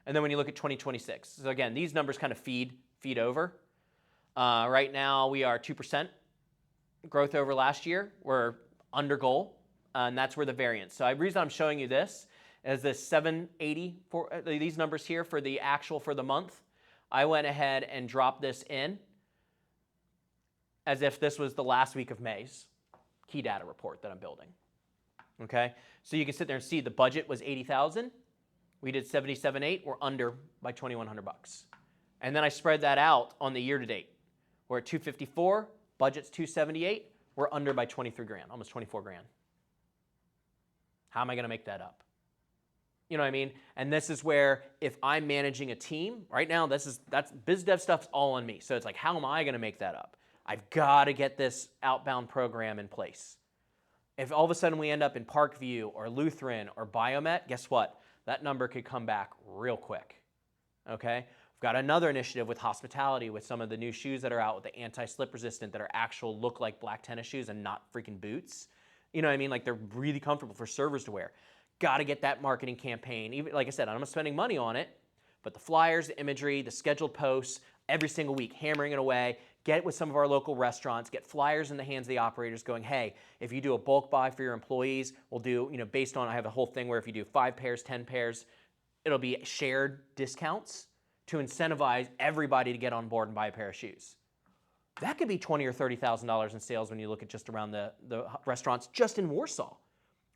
And then when you look at 2026, so again, these numbers kind of feed over. Right now we are 2% growth over last year. We're under goal, and that's where the variance. So the reason I'm showing you this is this 780, these numbers here for the actual for the month. I went ahead and dropped this in as if this was the last week of May's key data report that I'm building. Okay, so you can sit there and see the budget was 80,000. We did 77.8. We're under by 2,100 bucks. And then I spread that out on the year to date. We're at 254. Budget's 278. We're under by 23 grand, almost 24 grand. How am I going to make that up? You know what I mean? And this is where if I'm managing a team, right now that's biz dev stuff's all on me. So it's like, how am I going to make that up? I've got to get this outbound program in place. If all of a sudden we end up in Parkview or Lutheran or Biomet, guess what? That number could come back real quick. Okay? We've got another initiative with hospitality with some of the new shoes that are out with the anti-slip resistant that are actual look like black tennis shoes and not freaking boots. You know what I mean? Like they're really comfortable for servers to wear. Got to get that marketing campaign. Even like I said, I'm not spending money on it, but the flyers, the imagery, the scheduled posts, every single week, hammering it away. Get it with some of our local restaurants. Get flyers in the hands of the operators going, hey, if you do a bulk buy for your employees, we'll do, based on, I have a whole thing where if you do 5 pairs, 10 pairs, it'll be shared discounts to incentivize everybody to get on board and buy a pair of shoes. That could be $20,000 or $30,000 in sales when you look at just around the restaurants just in Warsaw.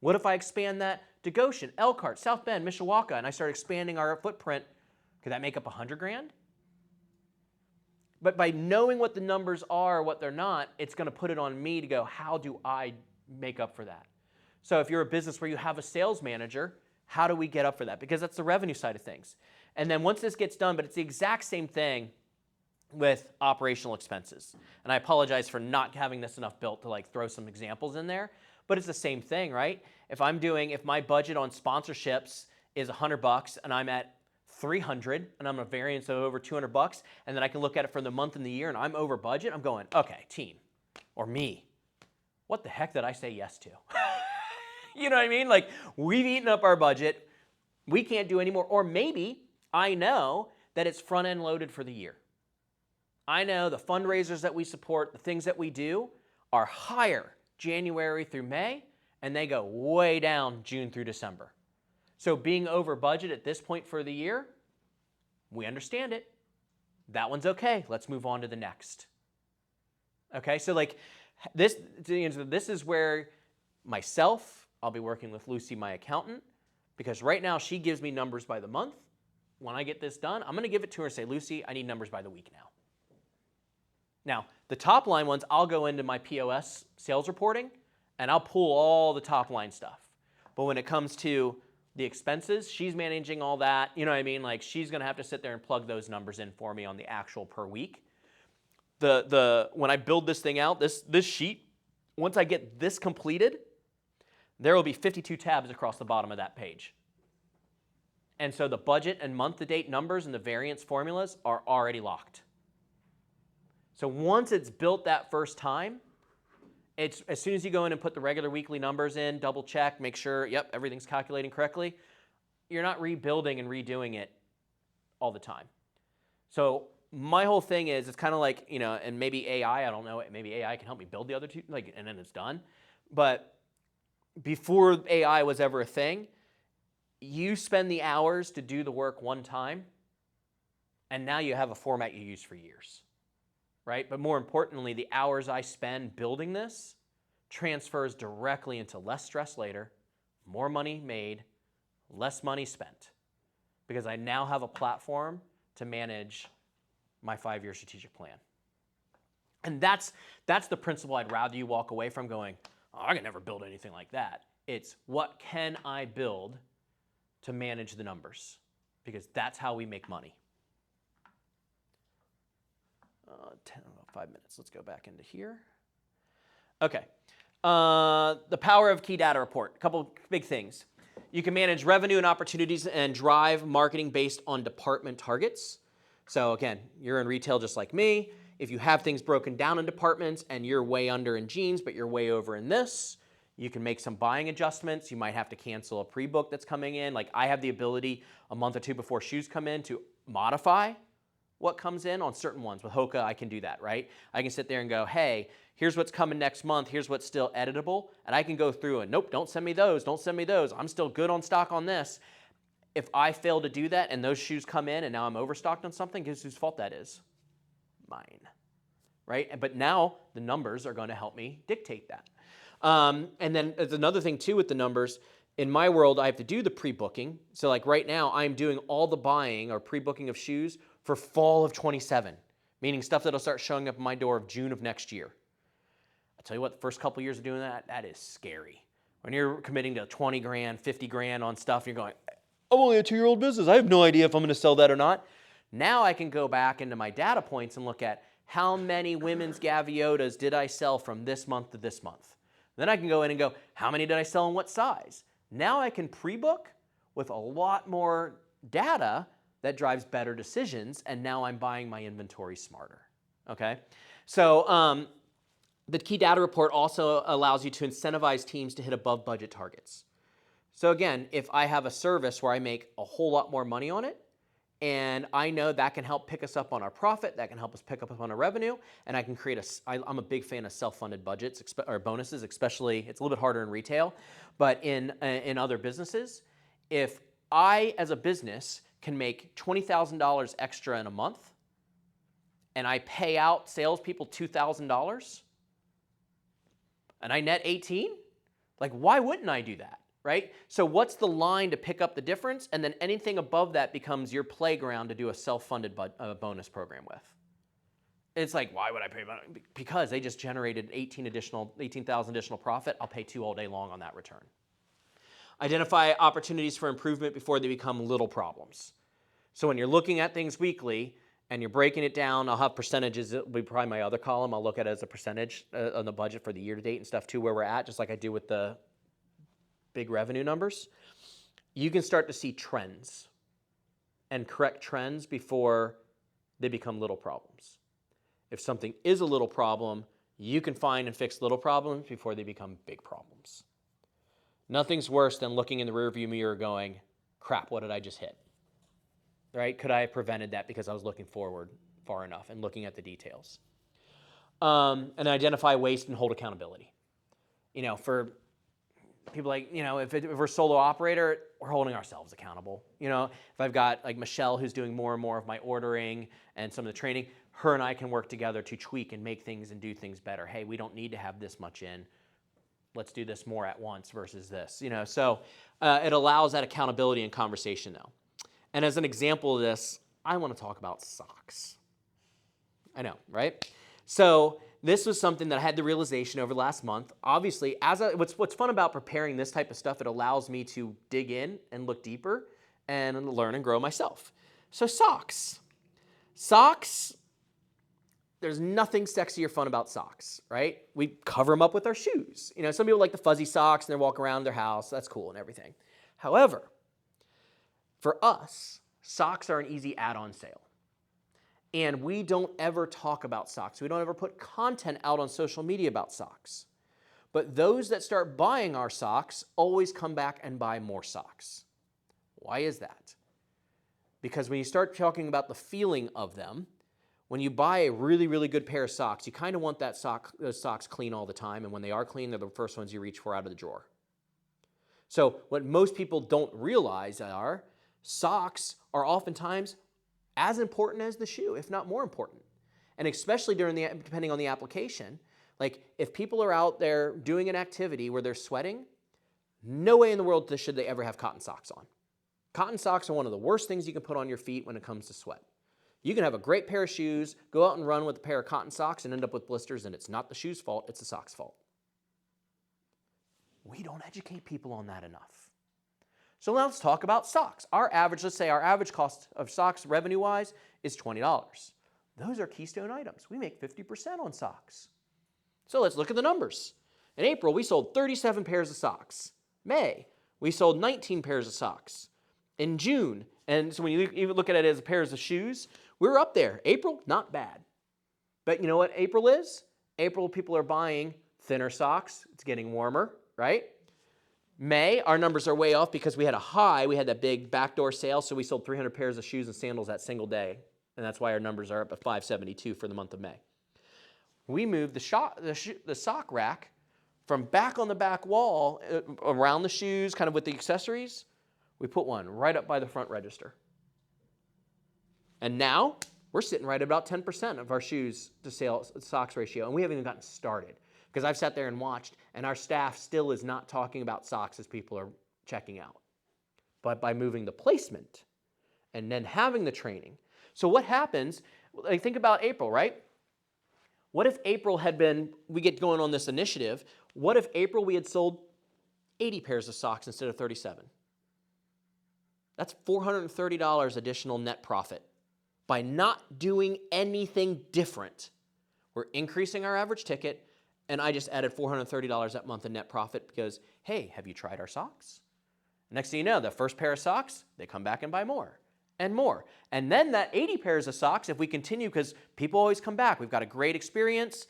What if I expand that to Goshen, Elkhart, South Bend, Mishawaka, and I start expanding our footprint? Could that make up 100 grand? But by knowing what the numbers are, what they're not, it's going to put it on me to go, how do I make up for that? So if you're a business where you have a sales manager, how do we get up for that? Because that's the revenue side of things. And then once this gets done, but it's the exact same thing with operational expenses. And I apologize for not having this enough built to like throw some examples in there, but it's the same thing, right? If my budget on sponsorships is $100 and I'm at 300 and I'm a variance of over 200 bucks, and then I can look at it for the month and the year and I'm over budget, I'm going, okay, team, or me, what the heck did I say yes to? You know what I mean? Like, we've eaten up our budget, we can't do any more. Or maybe I know that it's front end loaded for the year. I know the fundraisers that we support, the things that we do are higher January through May, and they go way down June through December. So being over budget at this point for the year, we understand it. That one's okay. Let's move on to the next. Okay, so like this is where myself, I'll be working with Lucy, my accountant, because right now she gives me numbers by the month. When I get this done, I'm going to give it to her and say, Lucy, I need numbers by the week now. Now, the top line ones, I'll go into my POS sales reporting and I'll pull all the top line stuff. But when it comes to the expenses, she's managing all that. You know what I mean? Like, she's going to have to sit there and plug those numbers in for me on the actual per week. When I build this thing out, this sheet, once I get this completed, there will be 52 tabs across the bottom of that page. And so the budget and month-to-date numbers and the variance formulas are already locked. So once it's built that first time, it's as soon as you go in and put the regular weekly numbers in, double check, make sure, yep, everything's calculating correctly, you're not rebuilding and redoing it all the time. So my whole thing is, it's kind of like, and maybe AI, I don't know, maybe AI can help me build the other two, and then it's done. But before AI was ever a thing, you spend the hours to do the work one time, and now you have a format you use for years. Right? But more importantly, the hours I spend building this transfers directly into less stress later, more money made, less money spent, because I now have a platform to manage my 5-year strategic plan. And that's the principle I'd rather you walk away from going, oh, I can never build anything like that. It's what can I build to manage the numbers? Because that's how we make money. 5 minutes. Let's go back into here. Okay. The power of key data report. A couple big things. You can manage revenue and opportunities and drive marketing based on department targets. So again, you're in retail just like me. If you have things broken down in departments and you're way under in jeans, but you're way over in this, you can make some buying adjustments. You might have to cancel a pre-book that's coming in. Like, I have the ability a month or two before shoes come in to modify what comes in on certain ones. With Hoka, I can do that, right? I can sit there and go, hey, here's what's coming next month. Here's what's still editable. And I can go through and, nope, don't send me those. Don't send me those. I'm still good on stock on this. If I fail to do that and those shoes come in and now I'm overstocked on something, guess whose fault that is? Mine, right? But now the numbers are going to help me dictate that. And then there's another thing too with the numbers. In my world, I have to do the pre-booking. So like right now, I'm doing all the buying or pre-booking of shoes for fall of 27, meaning stuff that'll start showing up at my door of June of next year. I tell you what, the first couple years of doing that, that is scary. When you're committing to 20 grand, 50 grand on stuff, and you're going, I'm only a 2-year-old business. I have no idea if I'm going to sell that or not. Now I can go back into my data points and look at how many women's Gaviotas did I sell from this month to this month. Then I can go in and go, how many did I sell and what size? Now I can pre-book with a lot more data that drives better decisions, and now I'm buying my inventory smarter, okay? So the key data report also allows you to incentivize teams to hit above budget targets. So again, if I have a service where I make a whole lot more money on it, and I know that can help pick us up on our profit, that can help us pick up on our revenue, and I can create I'm a big fan of self-funded budgets or bonuses, especially, it's a little bit harder in retail, but in other businesses. If I, as a business, can make $20,000 extra in a month, and I pay out salespeople $2,000, and I net 18, like why wouldn't I do that? Right? So what's the line to pick up the difference? And then anything above that becomes your playground to do a self-funded bonus program with. It's like, why would I pay about it? Because they just generated 18,000 additional profit. I'll pay 2 all day long on that return. Identify opportunities for improvement before they become little problems. So when you're looking at things weekly and you're breaking it down, I'll have percentages. It'll be probably my other column. I'll look at it as a percentage on the budget for the year to date and stuff too, where we're at, just like I do with the big revenue numbers. You can start to see trends and correct trends before they become little problems. If something is a little problem, you can find and fix little problems before they become big problems. Nothing's worse than looking in the rearview mirror going, crap, what did I just hit? Right? Could I have prevented that because I was looking forward far enough and looking at the details? And identify waste and hold accountability. You know, for people like, you know, if we're a solo operator, we're holding ourselves accountable. You know, if I've got like Michelle who's doing more and more of my ordering and some of the training, her and I can work together to tweak and make things and do things better. Hey, we don't need to have this much in. Let's do this more at once versus this. You know, so it allows that accountability and conversation though. And as an example of this, I want to talk about socks. I know, right? So this was something that I had the realization over the last month. Obviously, what's fun about preparing this type of stuff, it allows me to dig in and look deeper and learn and grow myself. So socks. Socks, there's nothing sexy or fun about socks, right? We cover them up with our shoes. You know, some people like the fuzzy socks and they walk around their house. That's cool and everything. However, for us, socks are an easy add-on sale. And we don't ever talk about socks. We don't ever put content out on social media about socks. But those that start buying our socks always come back and buy more socks. Why is that? Because when you start talking about the feeling of them, when you buy a really, really good pair of socks, you kind of want those socks clean all the time. And when they are clean, they're the first ones you reach for out of the drawer. So what most people don't realize are socks are oftentimes as important as the shoe, if not more important. And especially depending on the application, like if people are out there doing an activity where they're sweating, no way in the world should they ever have cotton socks on. Cotton socks are one of the worst things you can put on your feet when it comes to sweat. You can have a great pair of shoes, go out and run with a pair of cotton socks and end up with blisters, and it's not the shoe's fault, it's the sock's fault. We don't educate people on that enough. So now let's talk about socks. Let's say our average cost of socks revenue-wise is $20. Those are keystone items. We make 50% on socks. So let's look at the numbers. In April, we sold 37 pairs of socks. May, we sold 19 pairs of socks. In June, and so when you even look at it as pairs of shoes, we're up there. April, not bad. But you know what April is? April, people are buying thinner socks. It's getting warmer, right? May, our numbers are way off because we had a high. We had that big backdoor sale, so we sold 300 pairs of shoes and sandals that single day. And that's why our numbers are up at 572 for the month of May. We moved the sock rack from back on the back wall around the shoes, kind of with the accessories. We put one right up by the front register. And now we're sitting right at about 10% of our shoes to socks ratio, and we haven't even gotten started. Because I've sat there and watched, and our staff still is not talking about socks as people are checking out. But by moving the placement and then having the training. So what happens, like think about April, right? What if April had been, we get going on this initiative, what if April we had sold 80 pairs of socks instead of 37? That's $430 additional net profit. By not doing anything different, we're increasing our average ticket, and I just added $430 that month in net profit because, hey, have you tried our socks? Next thing you know, the first pair of socks, they come back and buy more and more. And then that 80 pairs of socks, if we continue, because people always come back, we've got a great experience.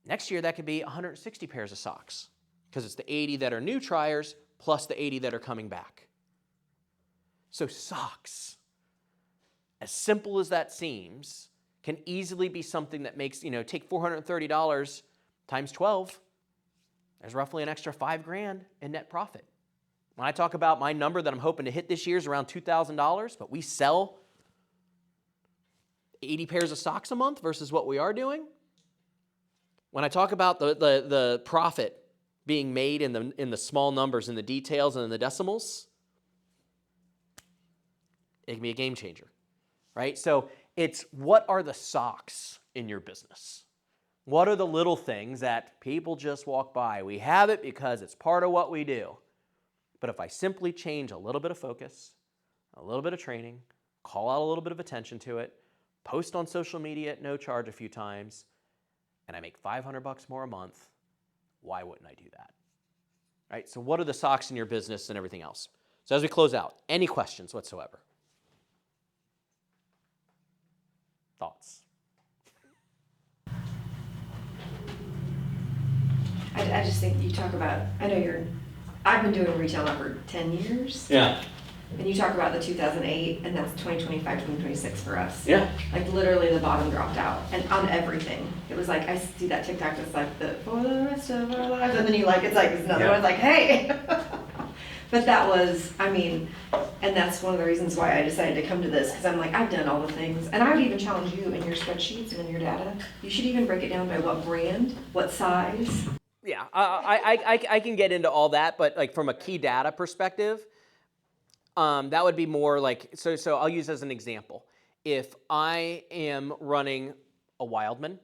Next year, that could be 160 pairs of socks because it's the 80 that are new triers plus the 80 that are coming back. So socks, as simple as that seems, can easily be something that makes, take $430 times 12, there's roughly an extra $5,000 in net profit. When I talk about my number that I'm hoping to hit this year is around $2,000, but we sell 80 pairs of socks a month versus what we are doing. When I talk about the profit being made in the small numbers, in the details, and in the decimals, it can be a game changer, right? So it's what are the socks in your business? What are the little things that people just walk by? We have it because it's part of what we do. But if I simply change a little bit of focus, a little bit of training, call out a little bit of attention to it, post on social media at no charge a few times, and I make $500 more a month, why wouldn't I do that? Right? So what are the socks in your business and everything else? So as we close out, any questions whatsoever? Thoughts? I just think you talk about, I've been doing retail now for 10 years. Yeah. And you talk about the 2008, and that's 2025, 2026 for us. Yeah. Like literally the bottom dropped out, and on everything. It was like, I see that TikTok that's like, for the rest of our lives, and then it's another one's like, hey. But that was, and that's one of the reasons why I decided to come to this, because I'm like, I've done all the things. And I would even challenge you in your spreadsheets and in your data. You should even break it down by what brand, what size. Yeah, I can get into all that, but like from a key data perspective, that would be more like, so I'll use as an example. If I am running a Wildman,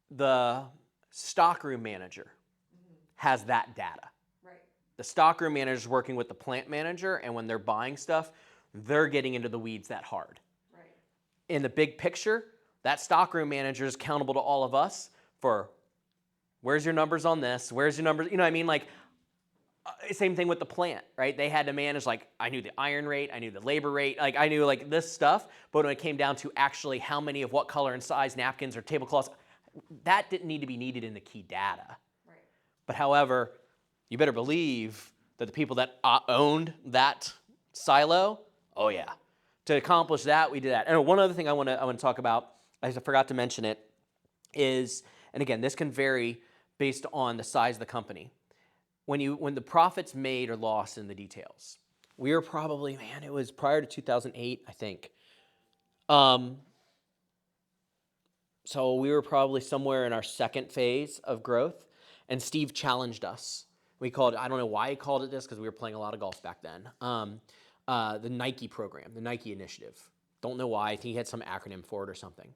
the stockroom manager has that data. Right. The stockroom manager is working with the plant manager, and when they're buying stuff, they're getting into the weeds that hard. Right. In the big picture, that stockroom manager is accountable to all of us for where's your numbers on this, where's your numbers, same thing with the plant, right? They had to manage, I knew the iron rate, I knew the labor rate, I knew this stuff, but when it came down to actually how many of what color and size napkins or tablecloths, that didn't need to be needed in the key data. Right. But however, you better believe that the people that owned that silo, oh yeah. To accomplish that, we did that. And one other thing I want to talk about, I forgot to mention it, is, and again, this can vary based on the size of the company. When the profits made or lost in the details, we were probably, it was prior to 2008, I think. So we were probably somewhere in our second phase of growth, and Steve challenged us. We called it, I don't know why he called it this, because we were playing a lot of golf back then, the Nike program, the Nike initiative. Don't know why, I think he had some acronym for it or something.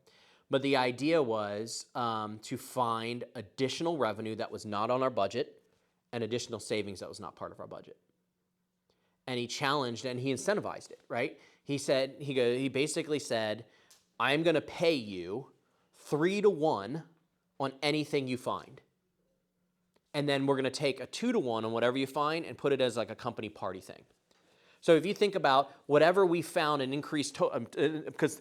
But the idea was to find additional revenue that was not on our budget and additional savings that was not part of our budget. And he challenged and he incentivized it, right? He basically said, I'm going to pay you 3-to-1 on anything you find. And then we're going to take a 2-to-1 on whatever you find and put it as like a company party thing. So if you think about whatever we found and increased, because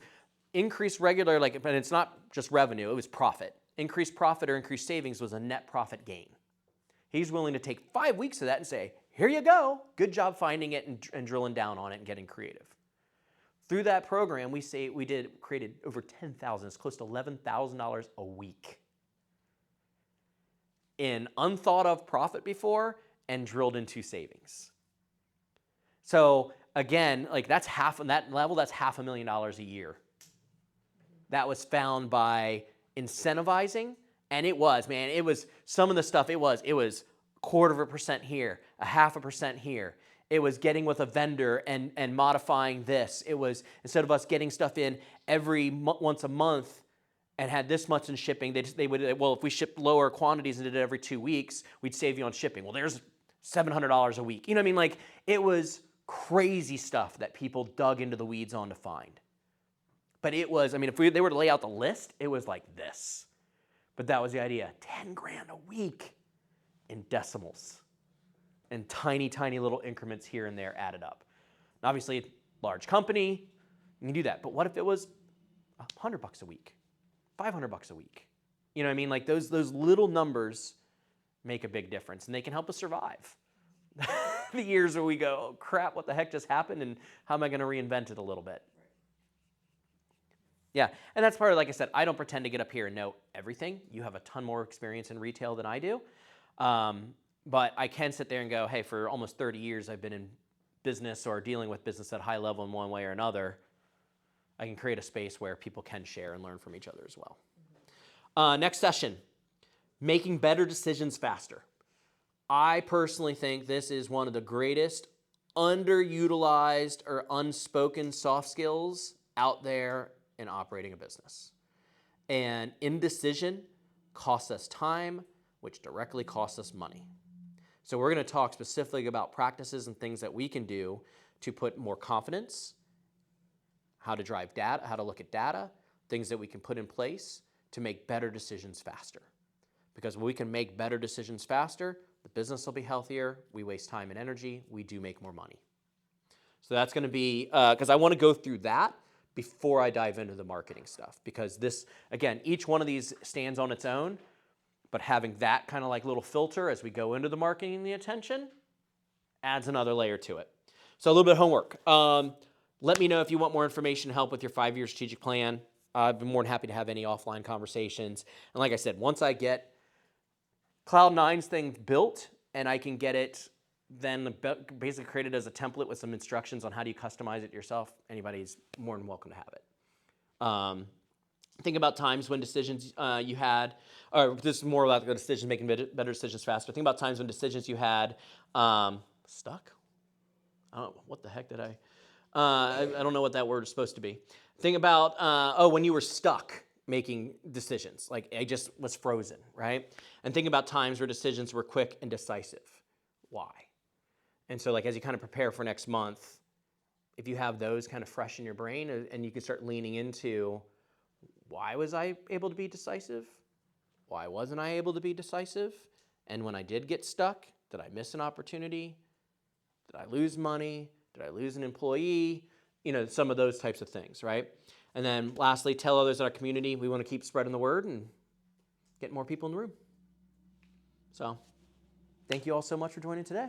increased regular, but it's not just revenue, it was profit. Increased profit or increased savings was a net profit gain. He's willing to take 5 weeks of that and say, here you go. Good job finding it and drilling down on it and getting creative. Through that program, we created over 10,000, it's close to $11,000 a week in unthought of profit before and drilled into savings. So again, that's half on that level, that's $500,000 a year. That was found by incentivizing And it was, man, it was some of the stuff, it was 0.25% here, 0.5% here. It was getting with a vendor and modifying this. It was, instead of us getting stuff in once a month and had this much in shipping, they would, well, if we shipped lower quantities and did it every 2 weeks, we'd save you on shipping. Well, there's $700 a week. You know what I mean? Like, it was crazy stuff that people dug into the weeds on to find. But it was, I mean, if they were to lay out the list, it was like this. But that was the idea. 10 grand a week in decimals and tiny, tiny little increments here and there added up. And obviously, large company, you can do that. But what if it was $100 a week, $500 a week? You know what I mean? Like those little numbers make a big difference, and they can help us survive the years where we go, oh crap, what the heck just happened, and how am I going to reinvent it a little bit? Yeah, and that's part of, like I said, I don't pretend to get up here and know everything. You have a ton more experience in retail than I do. But I can sit there and go, hey, for almost 30 years I've been in business or dealing with business at a high level in one way or another. I can create a space where people can share and learn from each other as well. Next session, making better decisions faster. I personally think this is one of the greatest underutilized or unspoken soft skills out there in operating a business. And indecision costs us time, which directly costs us money. So we're going to talk specifically about practices and things that we can do to put more confidence, how to drive data, how to look at data, things that we can put in place to make better decisions faster. Because when we can make better decisions faster, the business will be healthier, we waste time and energy, we do make more money. So that's going to be, because I want to go through that before I dive into the marketing stuff. Because this, again, each one of these stands on its own, but having that kind of like little filter as we go into the marketing and the attention adds another layer to it. So a little bit of homework. Let me know if you want more information to help with your 5-year strategic plan. I've been more than happy to have any offline conversations. And like I said, once I get Cloud9's thing built and I can get it then basically created as a template with some instructions on how do you customize it yourself, anybody's more than welcome to have it. Think about times when decisions you had, or this is more about the decisions, making better decisions faster. Think about times when decisions you had stuck. I don't know, what the heck did I don't know what that word is supposed to be. Think about, when you were stuck making decisions, like I just was frozen, right? And think about times where decisions were quick and decisive. Why? And so like as you kind of prepare for next month, if you have those kind of fresh in your brain and you can start leaning into, why was I able to be decisive? Why wasn't I able to be decisive? And when I did get stuck, did I miss an opportunity? Did I lose money? Did I lose an employee? You know, some of those types of things, right? And then lastly, tell others in our community we want to keep spreading the word and get more people in the room. So thank you all so much for joining today.